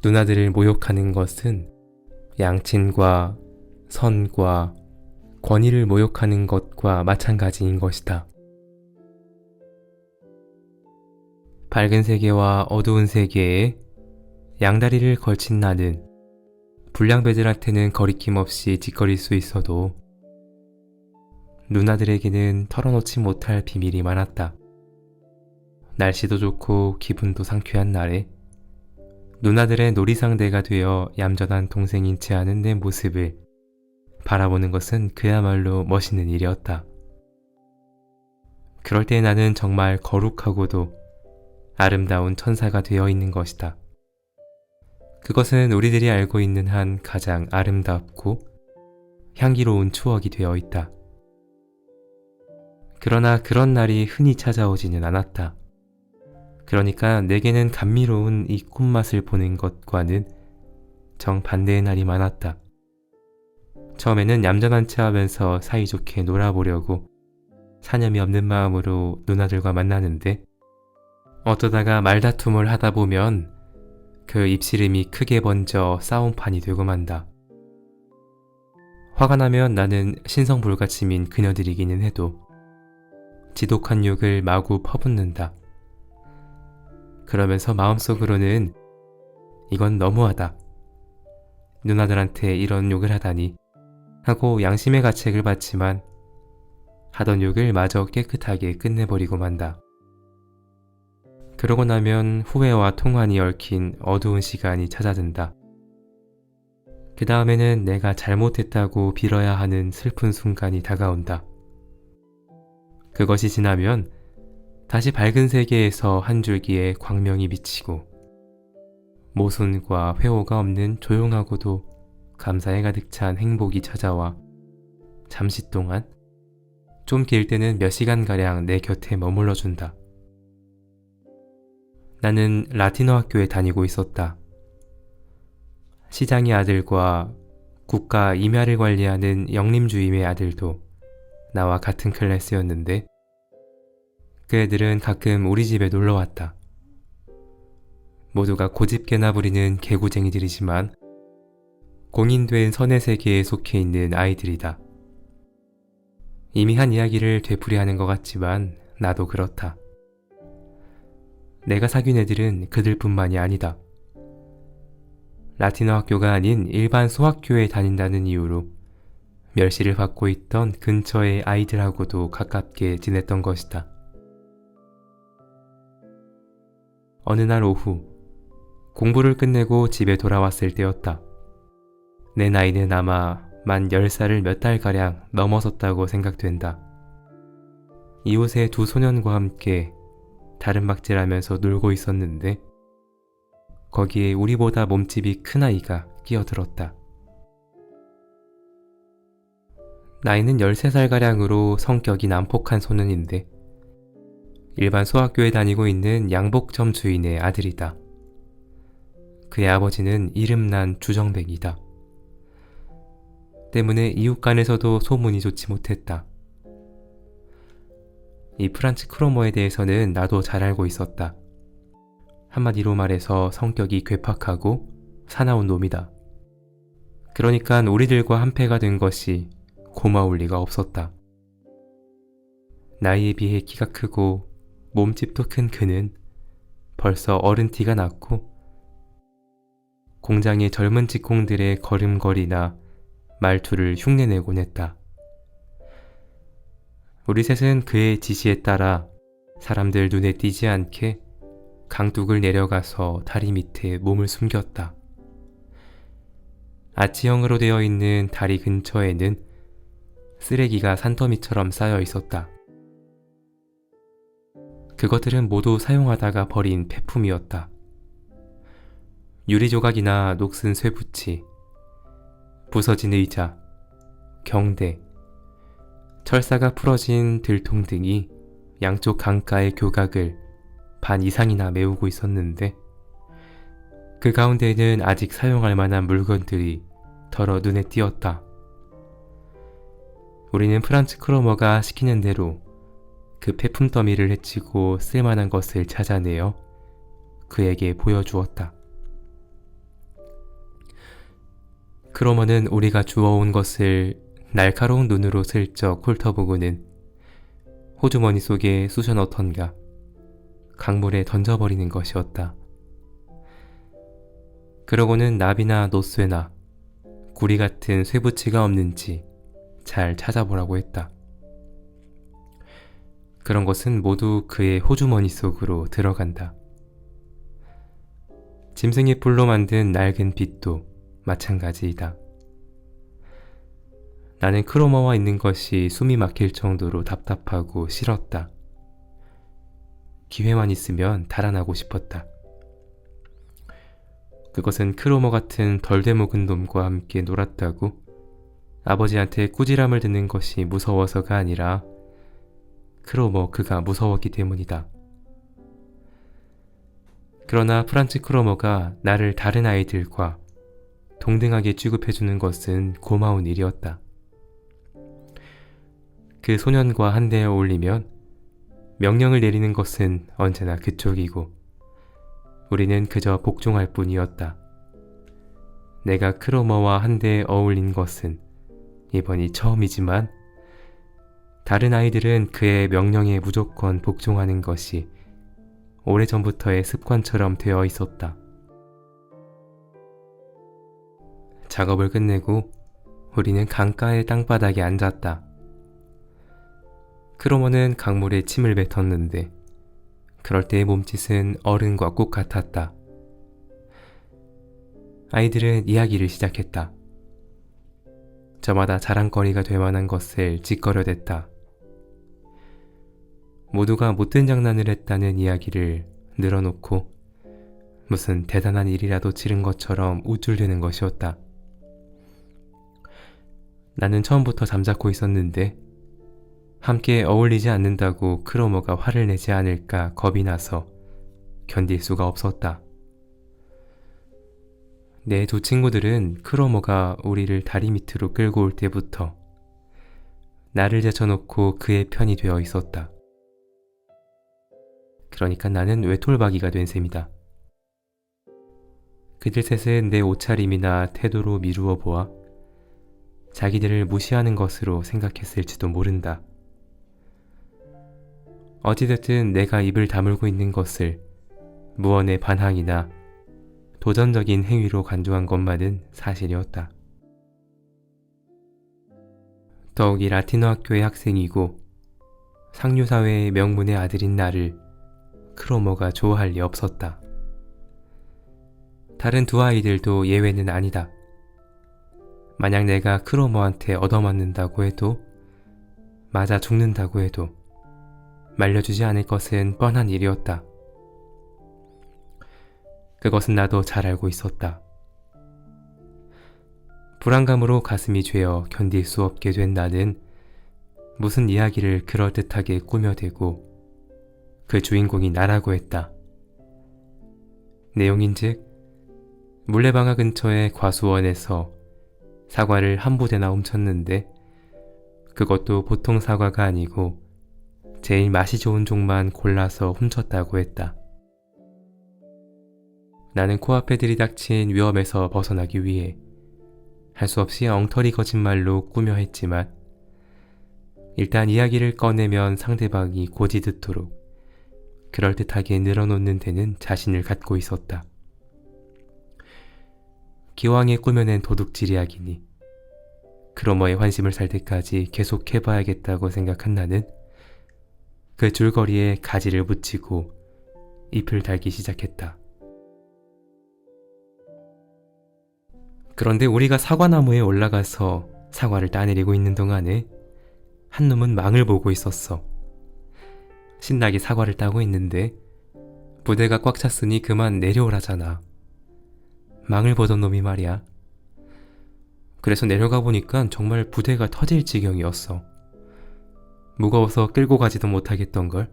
누나들을 모욕하는 것은 양친과 선과 권위를 모욕하는 것과 마찬가지인 것이다. 밝은 세계와 어두운 세계에 양다리를 걸친 나는 불량배들한테는 거리낌 없이 짓거릴 수 있어도 누나들에게는 털어놓지 못할 비밀이 많았다. 날씨도 좋고 기분도 상쾌한 날에 누나들의 놀이상대가 되어 얌전한 동생인 체 않은 내 모습을 바라보는 것은 그야말로 멋있는 일이었다. 그럴 때 나는 정말 거룩하고도 아름다운 천사가 되어 있는 것이다. 그것은 우리들이 알고 있는 한 가장 아름답고 향기로운 추억이 되어 있다. 그러나 그런 날이 흔히 찾아오지는 않았다. 그러니까 내게는 감미로운 이 꽃맛을 보는 것과는 정반대의 날이 많았다. 처음에는 얌전한 체 하면서 사이좋게 놀아보려고 사념이 없는 마음으로 누나들과 만나는데 어쩌다가 말다툼을 하다 보면 그 입씨름이 크게 번져 싸움판이 되고 만다. 화가 나면 나는 신성불가침인 그녀들이기는 해도 지독한 욕을 마구 퍼붓는다. 그러면서 마음속으로는 이건 너무하다. 누나들한테 이런 욕을 하다니 하고 양심의 가책을 받지만 하던 욕을 마저 깨끗하게 끝내버리고 만다. 그러고 나면 후회와 통환이 얽힌 어두운 시간이 찾아든다. 그 다음에는 내가 잘못했다고 빌어야 하는 슬픈 순간이 다가온다. 그것이 지나면 다시 밝은 세계에서 한 줄기의 광명이 비치고 모순과 회오가 없는 조용하고도 감사에 가득 찬 행복이 찾아와 잠시 동안, 좀 길 때는 몇 시간가량 내 곁에 머물러 준다. 나는 라틴어 학교에 다니고 있었다. 시장의 아들과 국가 임야를 관리하는 영림주임의 아들도 나와 같은 클래스였는데 그 애들은 가끔 우리 집에 놀러왔다. 모두가 고집개나 부리는 개구쟁이들이지만 공인된 선의 세계에 속해 있는 아이들이다. 이미 한 이야기를 되풀이하는 것 같지만 나도 그렇다. 내가 사귄 애들은 그들뿐만이 아니다. 라틴어 학교가 아닌 일반 소학교에 다닌다는 이유로 멸시를 받고 있던 근처의 아이들하고도 가깝게 지냈던 것이다. 어느 날 오후, 공부를 끝내고 집에 돌아왔을 때였다. 내 나이는 아마 만 10살을 몇 달가량 넘어섰다고 생각된다. 이웃의 두 소년과 함께 다른막질하면서 놀고 있었는데 거기에 우리보다 몸집이 큰 아이가 끼어들었다. 나이는 13살가량으로 성격이 난폭한 소년인데 일반 소학교에 다니고 있는 양복점 주인의 아들이다. 그의 아버지는 이름난 주정뱅이다. 때문에 이웃 간에서도 소문이 좋지 못했다. 이 프란츠 크로머에 대해서는 나도 잘 알고 있었다. 한마디로 말해서 성격이 괴팍하고 사나운 놈이다. 그러니까 우리들과 한패가 된 것이 고마울 리가 없었다. 나이에 비해 키가 크고 몸집도 큰 그는 벌써 어른 티가 났고 공장의 젊은 직공들의 걸음걸이나 말투를 흉내내곤 했다. 우리 셋은 그의 지시에 따라 사람들 눈에 띄지 않게 강둑을 내려가서 다리 밑에 몸을 숨겼다. 아치형으로 되어 있는 다리 근처에는 쓰레기가 산더미처럼 쌓여 있었다. 그것들은 모두 사용하다가 버린 폐품이었다. 유리조각이나 녹슨 쇠붙이, 부서진 의자, 경대, 철사가 풀어진 들통 등이 양쪽 강가의 교각을 반 이상이나 메우고 있었는데 그 가운데에는 아직 사용할 만한 물건들이 더러 눈에 띄었다. 우리는 프란츠 크로머가 시키는 대로 그 폐품 더미를 해치고 쓸만한 것을 찾아내어 그에게 보여주었다. 크로머는 우리가 주워온 것을 날카로운 눈으로 슬쩍 훑어보고는 호주머니 속에 쑤셔 넣던가 강물에 던져버리는 것이었다. 그러고는 납이나 노쇠나 구리 같은 쇠붙이가 없는지 잘 찾아보라고 했다. 그런 것은 모두 그의 호주머니 속으로 들어간다. 짐승의 뿔로 만든 낡은 빗도 마찬가지이다. 나는 크로머와 있는 것이 숨이 막힐 정도로 답답하고 싫었다. 기회만 있으면 달아나고 싶었다. 그것은 크로머 같은 덜 되먹은 놈과 함께 놀았다고 아버지한테 꾸지람을 듣는 것이 무서워서가 아니라 크로머 그가 무서웠기 때문이다. 그러나 프란츠 크로머가 나를 다른 아이들과 동등하게 취급해주는 것은 고마운 일이었다. 그 소년과 한대에 어울리면 명령을 내리는 것은 언제나 그쪽이고 우리는 그저 복종할 뿐이었다. 내가 크로머와 한대에 어울린 것은 이번이 처음이지만 다른 아이들은 그의 명령에 무조건 복종하는 것이 오래전부터의 습관처럼 되어 있었다. 작업을 끝내고 우리는 강가의 땅바닥에 앉았다. 크로머는 강물에 침을 뱉었는데 그럴 때의 몸짓은 어른과 꼭 같았다. 아이들은 이야기를 시작했다. 저마다 자랑거리가 될 만한 것을 짓거려댔다. 모두가 못된 장난을 했다는 이야기를 늘어놓고 무슨 대단한 일이라도 치른 것처럼 우쭐대는 것이었다. 나는 처음부터 잠자코 있었는데 함께 어울리지 않는다고 크로머가 화를 내지 않을까 겁이 나서 견딜 수가 없었다. 내 두 친구들은 크로머가 우리를 다리 밑으로 끌고 올 때부터 나를 제쳐놓고 그의 편이 되어 있었다. 그러니까 나는 외톨박이가 된 셈이다. 그들 셋은 내 옷차림이나 태도로 미루어 보아 자기들을 무시하는 것으로 생각했을지도 모른다. 어찌됐든 내가 입을 다물고 있는 것을 무언의 반항이나 도전적인 행위로 간주한 것만은 사실이었다. 더욱이 라틴어 학교의 학생이고 상류사회의 명문의 아들인 나를 크로머가 좋아할 리 없었다. 다른 두 아이들도 예외는 아니다. 만약 내가 크로머한테 얻어맞는다고 해도 맞아 죽는다고 해도 말려주지 않을 것은 뻔한 일이었다. 그것은 나도 잘 알고 있었다. 불안감으로 가슴이 죄어 견딜 수 없게 된 나는 무슨 이야기를 그럴듯하게 꾸며대고 그 주인공이 나라고 했다. 내용인즉 물레방아 근처의 과수원에서 사과를 한 부대나 훔쳤는데 그것도 보통 사과가 아니고 제일 맛이 좋은 종만 골라서 훔쳤다고 했다. 나는 코앞에 들이닥친 위험에서 벗어나기 위해 할 수 없이 엉터리 거짓말로 꾸며 했지만 일단 이야기를 꺼내면 상대방이 고지듣도록 그럴듯하게 늘어놓는 데는 자신을 갖고 있었다. 기왕에 꾸며낸 도둑질 이야기니 크로머의 환심을 살 때까지 계속 해봐야겠다고 생각한 나는 그 줄거리에 가지를 붙이고 잎을 달기 시작했다. 그런데 우리가 사과나무에 올라가서 사과를 따내리고 있는 동안에 한 놈은 망을 보고 있었어. 신나게 사과를 따고 있는데 부대가 꽉 찼으니 그만 내려오라잖아. 망을 보던 놈이 말이야. 그래서 내려가 보니까 정말 부대가 터질 지경이었어. 무거워서 끌고 가지도 못하겠던걸.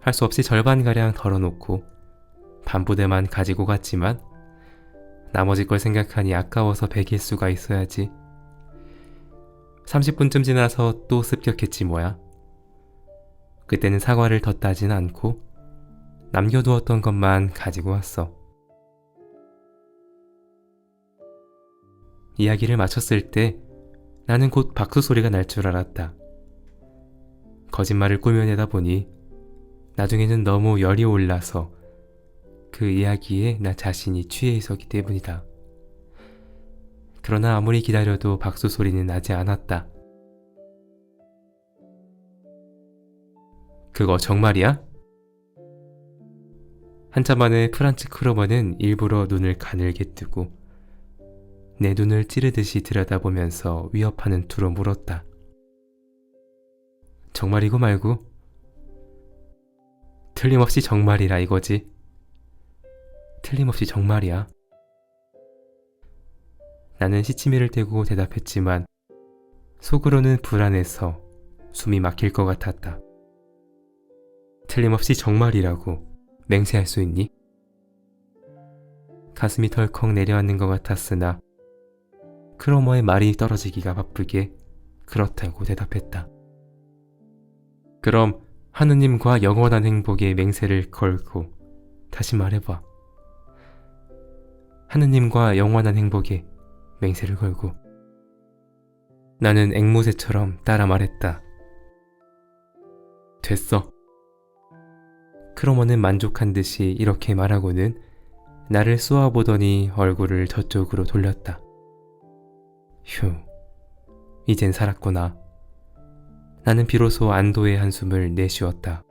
할 수 없이 절반가량 덜어놓고 반부대만 가지고 갔지만 나머지 걸 생각하니 아까워서 배길 수가 있어야지. 30분쯤 지나서 또 습격했지 뭐야. 그때는 사과를 더 따진 않고 남겨두었던 것만 가지고 왔어. 이야기를 마쳤을 때 나는 곧 박수 소리가 날 줄 알았다. 거짓말을 꾸며내다 보니 나중에는 너무 열이 올라서 그 이야기에 나 자신이 취해 있었기 때문이다. 그러나 아무리 기다려도 박수 소리는 나지 않았다. 그거 정말이야? 한참 만에 프란츠 크로머는 일부러 눈을 가늘게 뜨고 내 눈을 찌르듯이 들여다보면서 위협하는 투로 물었다. 정말이고 말고? 틀림없이 정말이라 이거지. 틀림없이 정말이야. 나는 시치미를 떼고 대답했지만 속으로는 불안해서 숨이 막힐 것 같았다. 틀림없이 정말이라고 맹세할 수 있니? 가슴이 덜컥 내려앉는 것 같았으나 크로머의 말이 떨어지기가 바쁘게 그렇다고 대답했다. 그럼 하느님과 영원한 행복에 맹세를 걸고 다시 말해봐. 하느님과 영원한 행복에 맹세를 걸고. 나는 앵무새처럼 따라 말했다. 됐어. 크로머는 만족한 듯이 이렇게 말하고는 나를 쏘아보더니 얼굴을 저쪽으로 돌렸다. 휴, 이젠 살았구나. 나는 비로소 안도의 한숨을 내쉬었다.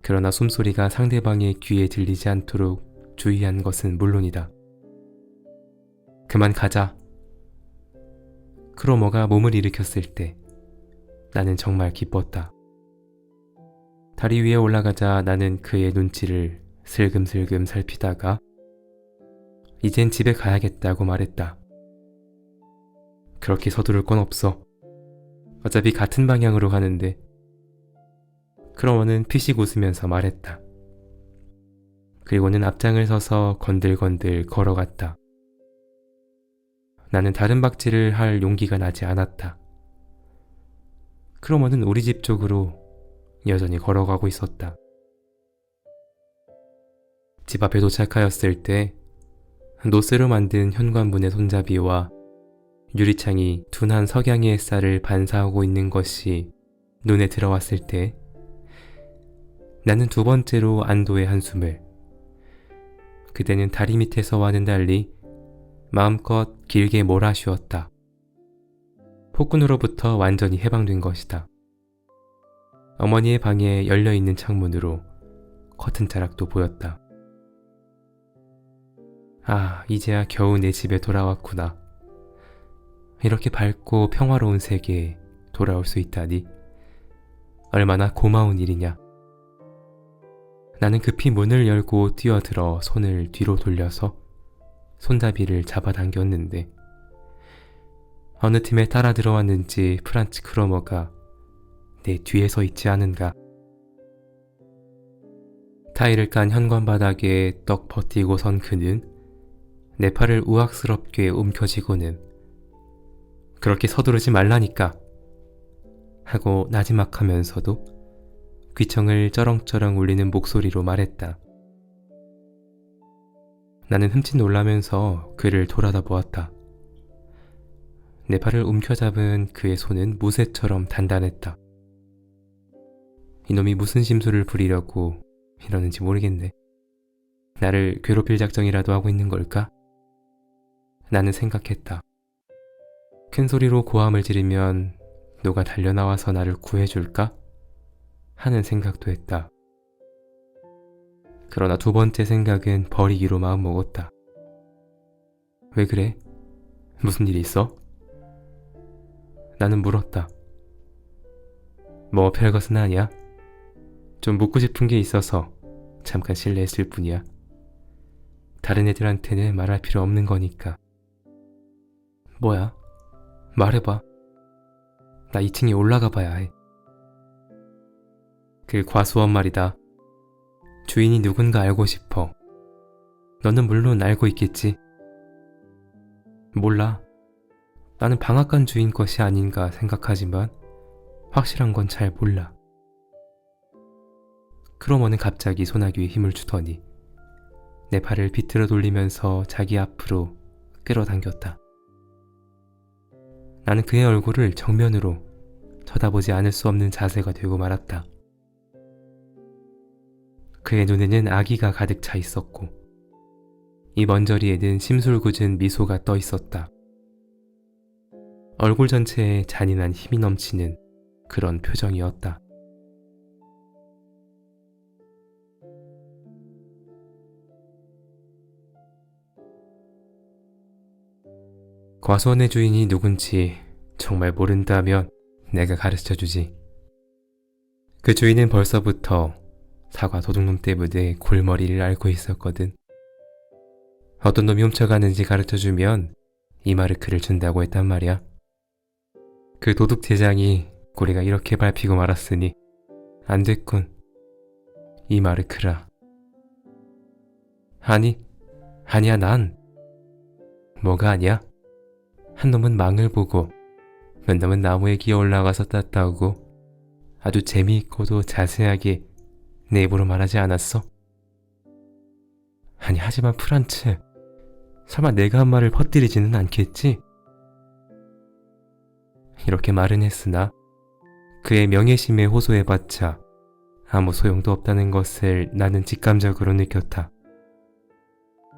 그러나 숨소리가 상대방의 귀에 들리지 않도록 주의한 것은 물론이다. 그만 가자. 크로머가 몸을 일으켰을 때 나는 정말 기뻤다. 다리 위에 올라가자 나는 그의 눈치를 슬금슬금 살피다가 이젠 집에 가야겠다고 말했다. 그렇게 서두를 건 없어. 어차피 같은 방향으로 가는데. 크로머는 피식 웃으면서 말했다. 그리고는 앞장을 서서 건들건들 걸어갔다. 나는 다른 박질을 할 용기가 나지 않았다. 크로머는 우리 집 쪽으로 여전히 걸어가고 있었다. 집 앞에 도착하였을 때 노스로 만든 현관문의 손잡이와 유리창이 둔한 석양의 햇살을 반사하고 있는 것이 눈에 들어왔을 때 나는 두 번째로 안도의 한숨을, 그대는 다리 밑에서와는 달리 마음껏 길게 몰아쉬었다. 폭군으로부터 완전히 해방된 것이다. 어머니의 방에 열려있는 창문으로 커튼 자락도 보였다. 아, 이제야 겨우 내 집에 돌아왔구나. 이렇게 밝고 평화로운 세계에 돌아올 수 있다니 얼마나 고마운 일이냐. 나는 급히 문을 열고 뛰어들어 손을 뒤로 돌려서 손잡이를 잡아당겼는데 어느 틈에 따라 들어왔는지 프란츠 크로머가 내 뒤에 서 있지 않은가. 타일을 깐 현관 바닥에 떡 버티고 선 그는 내 팔을 우악스럽게 움켜쥐고는 그렇게 서두르지 말라니까 하고 나지막하면서도 귀청을 쩌렁쩌렁 울리는 목소리로 말했다. 나는 흠칫 놀라면서 그를 돌아다 보았다. 내 팔을 움켜잡은 그의 손은 무쇠처럼 단단했다. 이놈이 무슨 심술을 부리려고 이러는지 모르겠네. 나를 괴롭힐 작정이라도 하고 있는 걸까? 나는 생각했다. 큰 소리로 고함을 지르면 누가 달려나와서 나를 구해줄까? 하는 생각도 했다. 그러나 두 번째 생각은 버리기로 마음먹었다. 왜 그래? 무슨 일 있어? 나는 물었다. 뭐 별것은 아니야. 좀 묻고 싶은 게 있어서 잠깐 실례했을 뿐이야. 다른 애들한테는 말할 필요 없는 거니까. 뭐야? 말해봐. 나 2층에 올라가 봐야 해. 그 과수원 말이다. 주인이 누군가 알고 싶어. 너는 물론 알고 있겠지. 몰라. 나는 방앗간 주인 것이 아닌가 생각하지만 확실한 건 잘 몰라. 크로머는 갑자기 소나귀에 힘을 주더니 내 발을 비틀어 돌리면서 자기 앞으로 끌어당겼다. 나는 그의 얼굴을 정면으로 쳐다보지 않을 수 없는 자세가 되고 말았다. 그의 눈에는 아기가 가득 차 있었고 이 먼저리에는 심술궂은 미소가 떠 있었다. 얼굴 전체에 잔인한 힘이 넘치는 그런 표정이었다. 과수원의 주인이 누군지 정말 모른다면 내가 가르쳐주지. 그 주인은 벌써부터 사과 도둑놈 때문에 골머리를 앓고 있었거든. 어떤 놈이 훔쳐가는지 가르쳐주면 이마르크를 준다고 했단 말이야. 그 도둑 대장이 꼬리가 이렇게 밟히고 말았으니 안 됐군. 이마르크라. 아니야 난. 뭐가 아니야? 한 놈은 망을 보고 몇 놈은 나무에 기어 올라가서 땄다고 아주 재미있고도 자세하게 내 입으로 말하지 않았어? 아니 하지만 프란츠, 설마 내가 한 말을 퍼뜨리지는 않겠지? 이렇게 말은 했으나 그의 명예심에 호소해봤자 아무 소용도 없다는 것을 나는 직감적으로 느꼈다.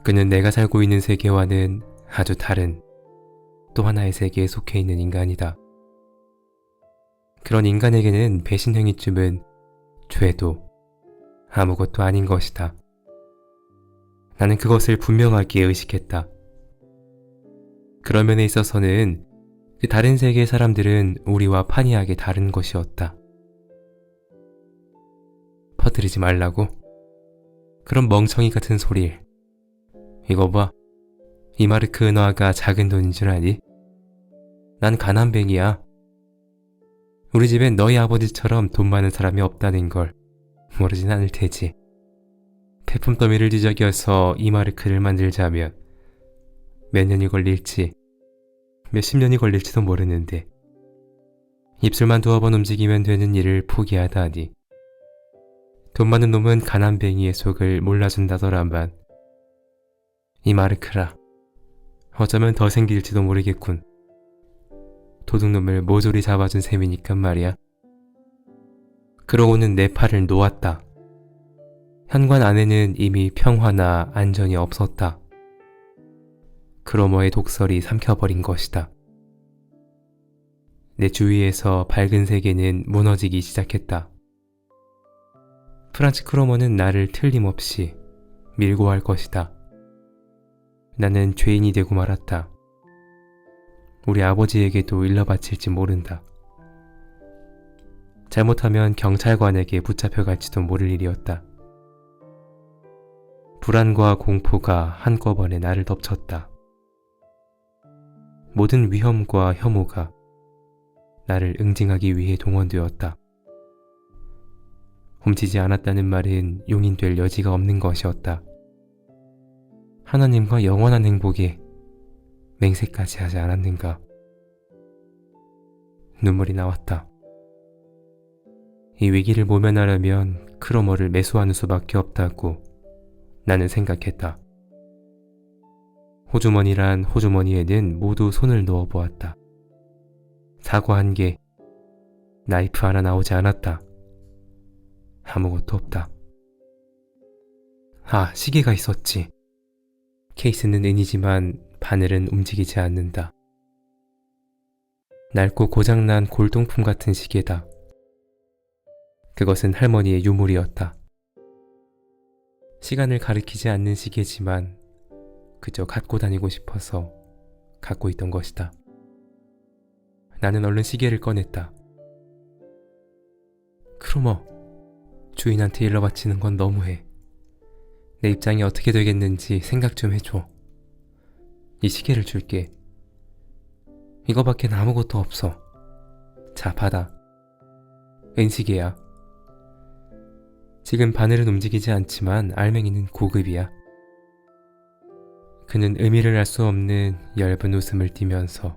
그는 내가 살고 있는 세계와는 아주 다른 또 하나의 세계에 속해 있는 인간이다. 그런 인간에게는 배신 행위쯤은 죄도 아무것도 아닌 것이다. 나는 그것을 분명하게 의식했다. 그런 면에 있어서는 그 다른 세계의 사람들은 우리와 판이하게 다른 것이었다. 퍼뜨리지 말라고? 그런 멍청이 같은 소리를. 이거 봐. 이마르크 은화가 작은 돈인 줄 아니? 난 가난뱅이야. 우리 집엔 너희 아버지처럼 돈 많은 사람이 없다는 걸 모르진 않을 테지. 폐품 더미를 뒤적여서 이마르크를 만들자면 몇 년이 걸릴지 몇십 년이 걸릴지도 모르는데 입술만 두어 번 움직이면 되는 일을 포기하다니. 돈 많은 놈은 가난뱅이의 속을 몰라준다더라만. 이마르크라. 어쩌면 더 생길지도 모르겠군. 도둑놈을 모조리 잡아준 셈이니까 말이야. 그러고는 내 팔을 놓았다. 현관 안에는 이미 평화나 안전이 없었다. 크로머의 독설이 삼켜버린 것이다. 내 주위에서 밝은 세계는 무너지기 시작했다. 프란츠 크로머는 나를 틀림없이 밀고 할 것이다. 나는 죄인이 되고 말았다. 우리 아버지에게도 일러바칠지 모른다. 잘못하면 경찰관에게 붙잡혀갈지도 모를 일이었다. 불안과 공포가 한꺼번에 나를 덮쳤다. 모든 위험과 혐오가 나를 응징하기 위해 동원되었다. 훔치지 않았다는 말은 용인될 여지가 없는 것이었다. 하나님과 영원한 행복에 맹세까지 하지 않았는가. 눈물이 나왔다. 이 위기를 모면하려면 크로머를 매수하는 수밖에 없다고 나는 생각했다. 호주머니란 호주머니에는 모두 손을 넣어보았다. 사과 한 개, 나이프 하나 나오지 않았다. 아무것도 없다. 아, 시계가 있었지. 케이스는 은이지만 바늘은 움직이지 않는다. 낡고 고장난 골동품 같은 시계다. 그것은 할머니의 유물이었다. 시간을 가리키지 않는 시계지만 그저 갖고 다니고 싶어서 갖고 있던 것이다. 나는 얼른 시계를 꺼냈다. 크로머, 주인한테 일러 바치는 건 너무해. 내 입장이 어떻게 되겠는지 생각 좀 해줘. 이 시계를 줄게. 이거밖엔 아무것도 없어. 자, 받아. 은시계야. 지금 바늘은 움직이지 않지만 알맹이는 고급이야. 그는 의미를 알 수 없는 엷은 웃음을 띠면서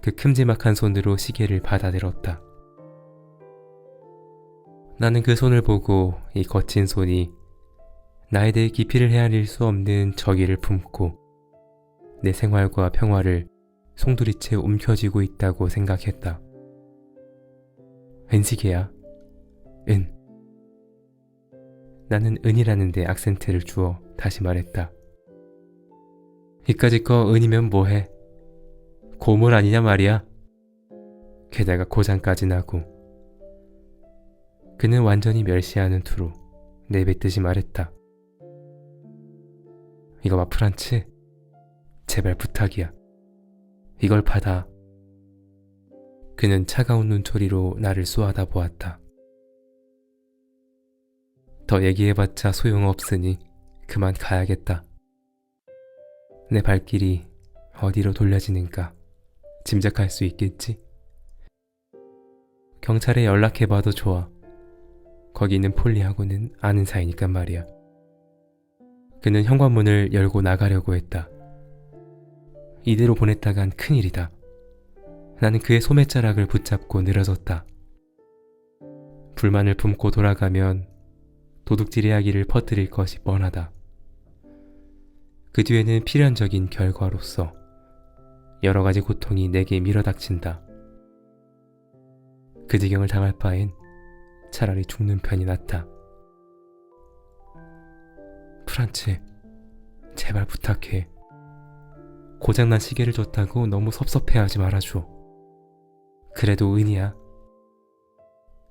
그 큼지막한 손으로 시계를 받아들었다. 나는 그 손을 보고 이 거친 손이 나에 대해 깊이를 헤아릴 수 없는 적의를 품고 내 생활과 평화를 송두리째 움켜쥐고 있다고 생각했다. 은시계야. 은. 나는 은이라는 데 악센트를 주어 다시 말했다. 이까짓 거 은이면 뭐해? 고물 아니냐 말이야. 게다가 고장까지 나고. 그는 완전히 멸시하는 투로 내뱉듯이 말했다. 이거 봐 프란츠, 제발 부탁이야. 이걸 받아. 그는 차가운 눈초리로 나를 쏘아다 보았다. 더 얘기해봤자 소용없으니 그만 가야겠다. 내 발길이 어디로 돌려지는가 짐작할 수 있겠지? 경찰에 연락해봐도 좋아. 거기 있는 폴리하고는 아는 사이니까 말이야. 그는 현관문을 열고 나가려고 했다. 이대로 보냈다간 큰일이다. 나는 그의 소매자락을 붙잡고 늘어졌다. 불만을 품고 돌아가면 도둑질 이야기를 퍼뜨릴 것이 뻔하다. 그 뒤에는 필연적인 결과로서 여러 가지 고통이 내게 밀어닥친다. 그 지경을 당할 바엔 차라리 죽는 편이 낫다. 프란츠, 제발 부탁해. 고장난 시계를 줬다고 너무 섭섭해하지 말아줘. 그래도 은이야.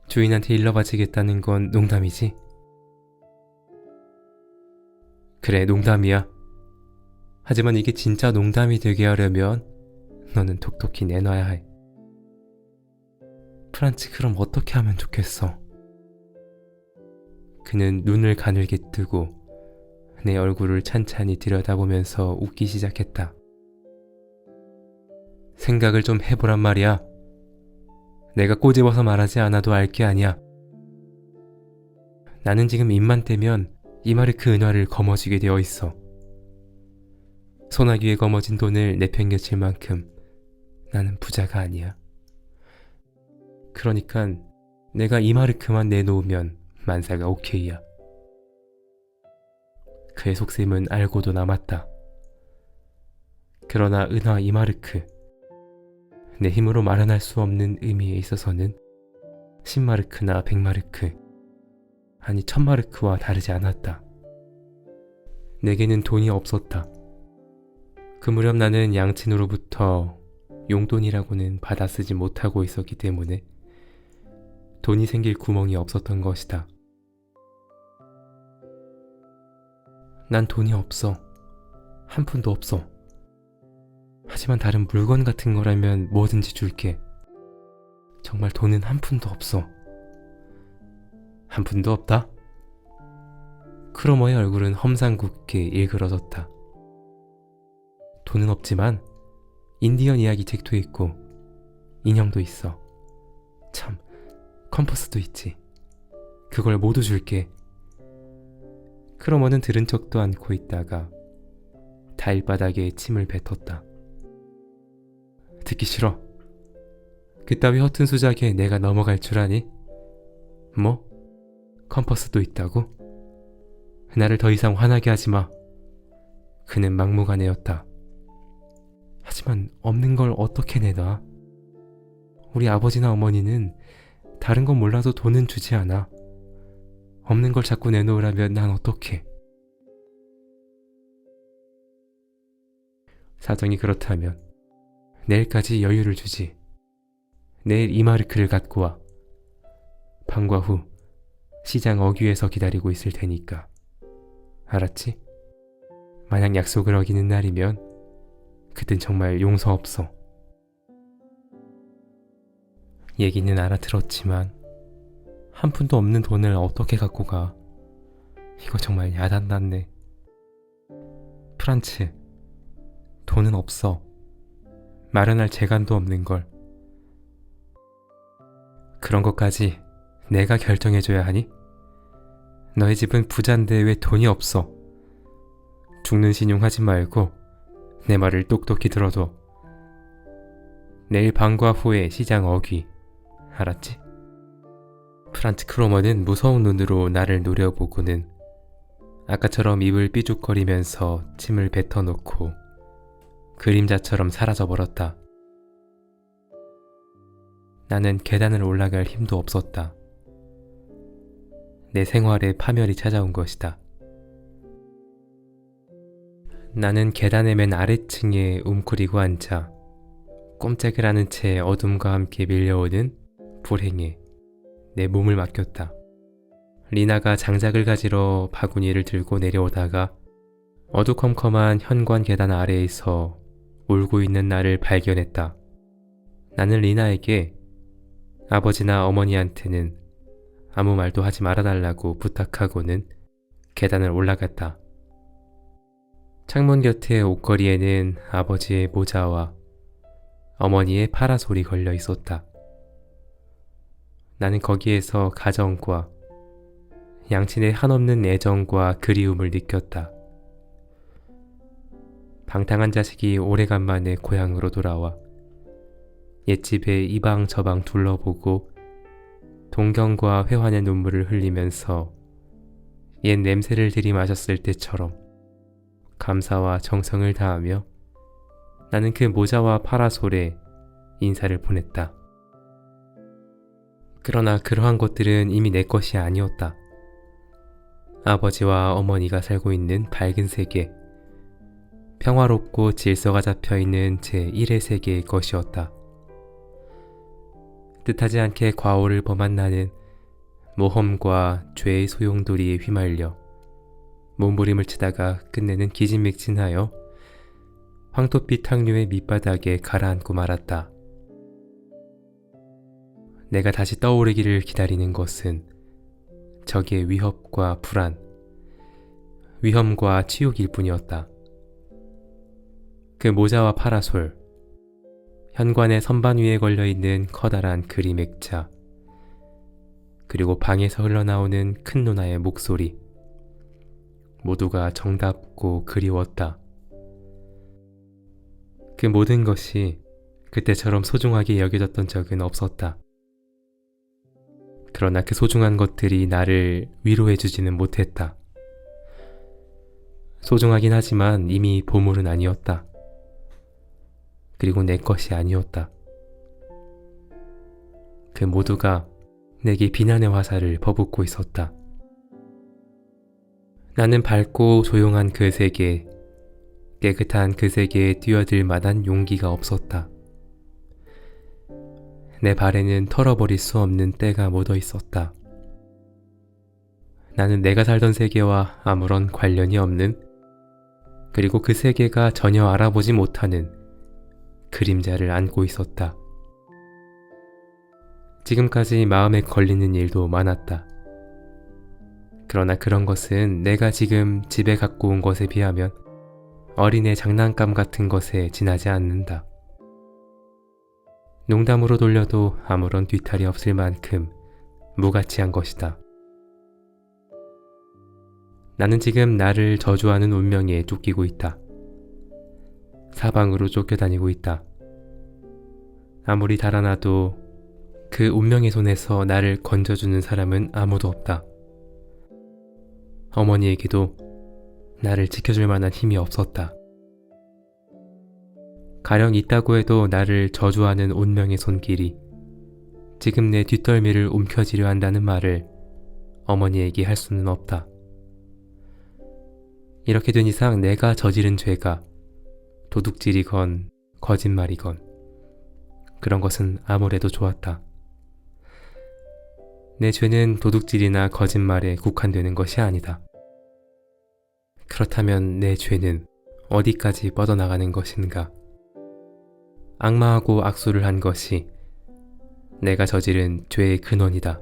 주인한테 일러바치겠다는 건 농담이지? 그래, 농담이야. 하지만 이게 진짜 농담이 되게 하려면 너는 톡톡히 내놔야 해. 프란츠, 그럼 어떻게 하면 좋겠어? 그는 눈을 가늘게 뜨고 내 얼굴을 찬찬히 들여다보면서 웃기 시작했다. 생각을 좀 해보란 말이야. 내가 꼬집어서 말하지 않아도 알 게 아니야. 나는 지금 입만 떼면 이마르크 은화를 거머쥐게 되어 있어. 소나기에 거머쥔 돈을 내팽개칠 만큼 나는 부자가 아니야. 그러니깐 내가 이마르크만 내놓으면 만사가 오케이야. 그의 속셈은 알고도 남았다. 그러나 은화 이마르크, 내 힘으로 마련할 수 없는 의미에 있어서는 10마르크나 100마르크, 아니 1000마르크와 다르지 않았다. 내게는 돈이 없었다. 그 무렵 나는 양친으로부터 용돈이라고는 받아 쓰지 못하고 있었기 때문에 돈이 생길 구멍이 없었던 것이다. 난 돈이 없어. 한 푼도 없어. 하지만 다른 물건 같은 거라면 뭐든지 줄게. 정말 돈은 한 푼도 없어. 한 푼도 없다? 크로머의 얼굴은 험상궂게 일그러졌다. 돈은 없지만 인디언 이야기 책도 있고 인형도 있어. 참, 컴퍼스도 있지. 그걸 모두 줄게. 크로머는 들은 척도 않고 있다가 타일바닥에 침을 뱉었다. 듣기 싫어. 그따위 허튼 수작에 내가 넘어갈 줄 아니? 뭐? 컴퍼스도 있다고? 나를 더 이상 화나게 하지 마. 그는 막무가내였다. 하지만 없는 걸 어떻게 내놔? 우리 아버지나 어머니는 다른 건 몰라도 돈은 주지 않아. 없는 걸 자꾸 내놓으라면 난 어떡해? 사정이 그렇다면 내일까지 여유를 주지. 내일 이마르크를 갖고 와. 방과 후 시장 어귀에서 기다리고 있을 테니까. 알았지? 만약 약속을 어기는 날이면 그땐 정말 용서 없어. 얘기는 알아들었지만 한 푼도 없는 돈을 어떻게 갖고 가? 이거 정말 야단났네. 프란츠, 돈은 없어. 마련할 재간도 없는 걸. 그런 것까지 내가 결정해줘야 하니? 너희 집은 부잔데 왜 돈이 없어? 죽는 신용하지 말고 내 말을 똑똑히 들어둬. 내일 방과 후에 시장 어귀. 알았지? 프란츠 크로머는 무서운 눈으로 나를 노려보고는 아까처럼 입을 삐죽거리면서 침을 뱉어놓고 그림자처럼 사라져버렸다. 나는 계단을 올라갈 힘도 없었다. 내 생활에 파멸이 찾아온 것이다. 나는 계단의 맨 아래층에 웅크리고 앉아 꼼짝을 하는 채 어둠과 함께 밀려오는 불행에 내 몸을 맡겼다. 리나가 장작을 가지러 바구니를 들고 내려오다가 어두컴컴한 현관 계단 아래에서 울고 있는 나를 발견했다. 나는 리나에게 아버지나 어머니한테는 아무 말도 하지 말아달라고 부탁하고는 계단을 올라갔다. 창문 곁의 옷걸이에는 아버지의 모자와 어머니의 파라솔이 걸려 있었다. 나는 거기에서 가정과 양친의 한없는 애정과 그리움을 느꼈다. 방탕한 자식이 오래간만에 고향으로 돌아와 옛집에 이방 저방 둘러보고 동경과 회환의 눈물을 흘리면서 옛 냄새를 들이마셨을 때처럼 감사와 정성을 다하며 나는 그 모자와 파라솔에 인사를 보냈다. 그러나 그러한 것들은 이미 내 것이 아니었다. 아버지와 어머니가 살고 있는 밝은 세계, 평화롭고 질서가 잡혀있는 제1의 세계의 것이었다. 뜻하지 않게 과오를 범한 나는 모험과 죄의 소용돌이에 휘말려 몸부림을 치다가 끝내는 기진맥진하여 황토빛 항류의 밑바닥에 가라앉고 말았다. 내가 다시 떠오르기를 기다리는 것은 적의 위협과 불안, 위험과 치욕일 뿐이었다. 그 모자와 파라솔, 현관의 선반 위에 걸려있는 커다란 그림 액자, 그리고 방에서 흘러나오는 큰 누나의 목소리, 모두가 정답고 그리웠다. 그 모든 것이 그때처럼 소중하게 여겨졌던 적은 없었다. 그러나 그 소중한 것들이 나를 위로해주지는 못했다. 소중하긴 하지만 이미 보물은 아니었다. 그리고 내 것이 아니었다. 그 모두가 내게 비난의 화살을 퍼붓고 있었다. 나는 밝고 조용한 그 세계, 깨끗한 그 세계에 뛰어들 만한 용기가 없었다. 내 발에는 털어버릴 수 없는 때가 묻어 있었다. 나는 내가 살던 세계와 아무런 관련이 없는, 그리고 그 세계가 전혀 알아보지 못하는 그림자를 안고 있었다. 지금까지 마음에 걸리는 일도 많았다. 그러나 그런 것은 내가 지금 집에 갖고 온 것에 비하면 어린애 장난감 같은 것에 지나지 않는다. 농담으로 돌려도 아무런 뒤탈이 없을 만큼 무가치한 것이다. 나는 지금 나를 저주하는 운명에 쫓기고 있다. 사방으로 쫓겨다니고 있다. 아무리 달아나도 그 운명의 손에서 나를 건져주는 사람은 아무도 없다. 어머니에게도 나를 지켜줄 만한 힘이 없었다. 가령 있다고 해도 나를 저주하는 운명의 손길이 지금 내 뒷덜미를 움켜쥐려 한다는 말을 어머니에게 할 수는 없다. 이렇게 된 이상 내가 저지른 죄가 도둑질이건 거짓말이건 그런 것은 아무래도 좋았다. 내 죄는 도둑질이나 거짓말에 국한되는 것이 아니다. 그렇다면 내 죄는 어디까지 뻗어나가는 것인가? 악마하고 악수를 한 것이 내가 저지른 죄의 근원이다.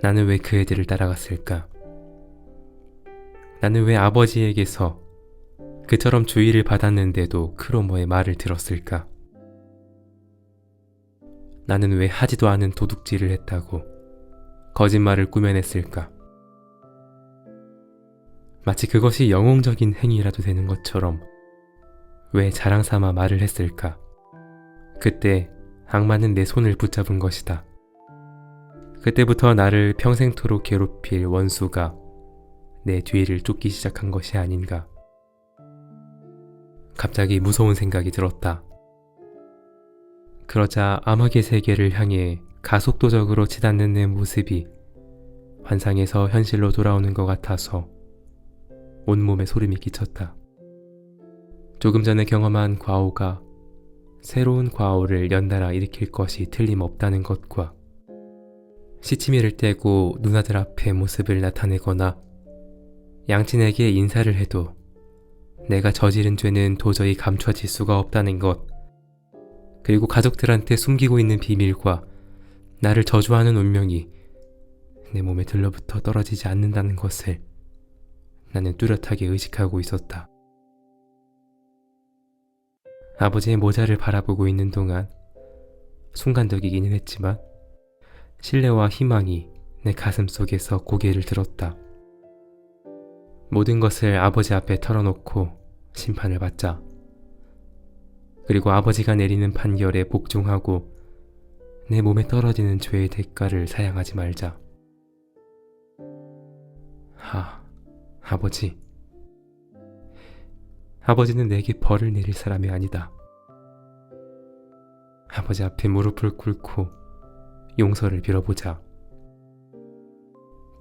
나는 왜 그 애들을 따라갔을까? 나는 왜 아버지에게서 그처럼 주의를 받았는데도 크로모의 말을 들었을까? 나는 왜 하지도 않은 도둑질을 했다고 거짓말을 꾸며냈을까? 마치 그것이 영웅적인 행위라도 되는 것처럼 왜 자랑 삼아 말을 했을까? 그때 악마는 내 손을 붙잡은 것이다. 그때부터 나를 평생토록 괴롭힐 원수가 내 뒤를 쫓기 시작한 것이 아닌가. 갑자기 무서운 생각이 들었다. 그러자 암흑의 세계를 향해 가속도적으로 치닫는 내 모습이 환상에서 현실로 돌아오는 것 같아서 온몸에 소름이 끼쳤다. 조금 전에 경험한 과오가 새로운 과오를 연달아 일으킬 것이 틀림없다는 것과 시치미를 떼고 누나들 앞에 모습을 나타내거나 양친에게 인사를 해도 내가 저지른 죄는 도저히 감춰질 수가 없다는 것, 그리고 가족들한테 숨기고 있는 비밀과 나를 저주하는 운명이 내 몸에 들러붙어 떨어지지 않는다는 것을 나는 뚜렷하게 의식하고 있었다. 아버지의 모자를 바라보고 있는 동안 순간적이기는 했지만 신뢰와 희망이 내 가슴 속에서 고개를 들었다. 모든 것을 아버지 앞에 털어놓고 심판을 받자. 그리고 아버지가 내리는 판결에 복종하고 내 몸에 떨어지는 죄의 대가를 사양하지 말자. 아버지. 아버지는 내게 벌을 내릴 사람이 아니다. 아버지 앞에 무릎을 꿇고 용서를 빌어보자.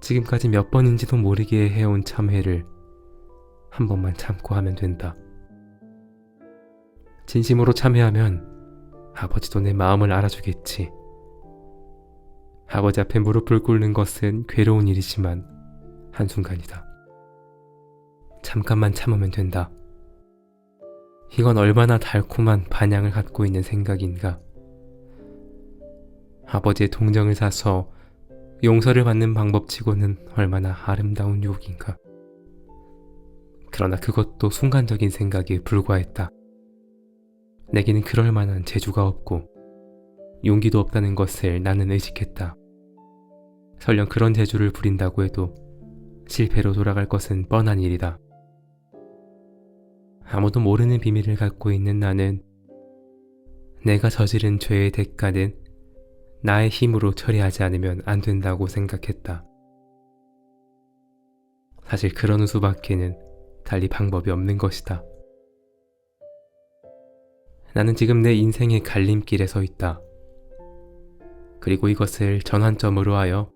지금까지 몇 번인지도 모르게 해온 참회를 한 번만 참고 하면 된다. 진심으로 참회하면 아버지도 내 마음을 알아주겠지. 아버지 앞에 무릎을 꿇는 것은 괴로운 일이지만 한순간이다. 잠깐만 참으면 된다. 이건 얼마나 달콤한 반향을 갖고 있는 생각인가. 아버지의 동정을 사서 용서를 받는 방법치고는 얼마나 아름다운 유혹인가. 그러나 그것도 순간적인 생각에 불과했다. 내게는 그럴 만한 재주가 없고 용기도 없다는 것을 나는 의식했다. 설령 그런 재주를 부린다고 해도 실패로 돌아갈 것은 뻔한 일이다. 아무도 모르는 비밀을 갖고 있는 나는 내가 저지른 죄의 대가는 나의 힘으로 처리하지 않으면 안 된다고 생각했다. 사실 그러는 수밖에는 달리 방법이 없는 것이다. 나는 지금 내 인생의 갈림길에 서 있다. 그리고 이것을 전환점으로 하여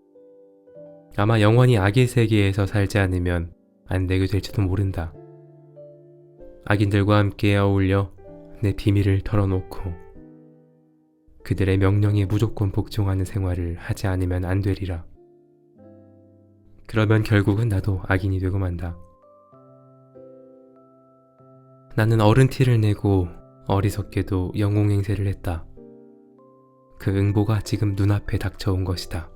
아마 영원히 악의 세계에서 살지 않으면 안 되게 될지도 모른다. 악인들과 함께 어울려 내 비밀을 털어놓고 그들의 명령에 무조건 복종하는 생활을 하지 않으면 안 되리라. 그러면 결국은 나도 악인이 되고 만다. 나는 어른 티를 내고 어리석게도 영웅행세를 했다. 그 응보가 지금 눈앞에 닥쳐온 것이다.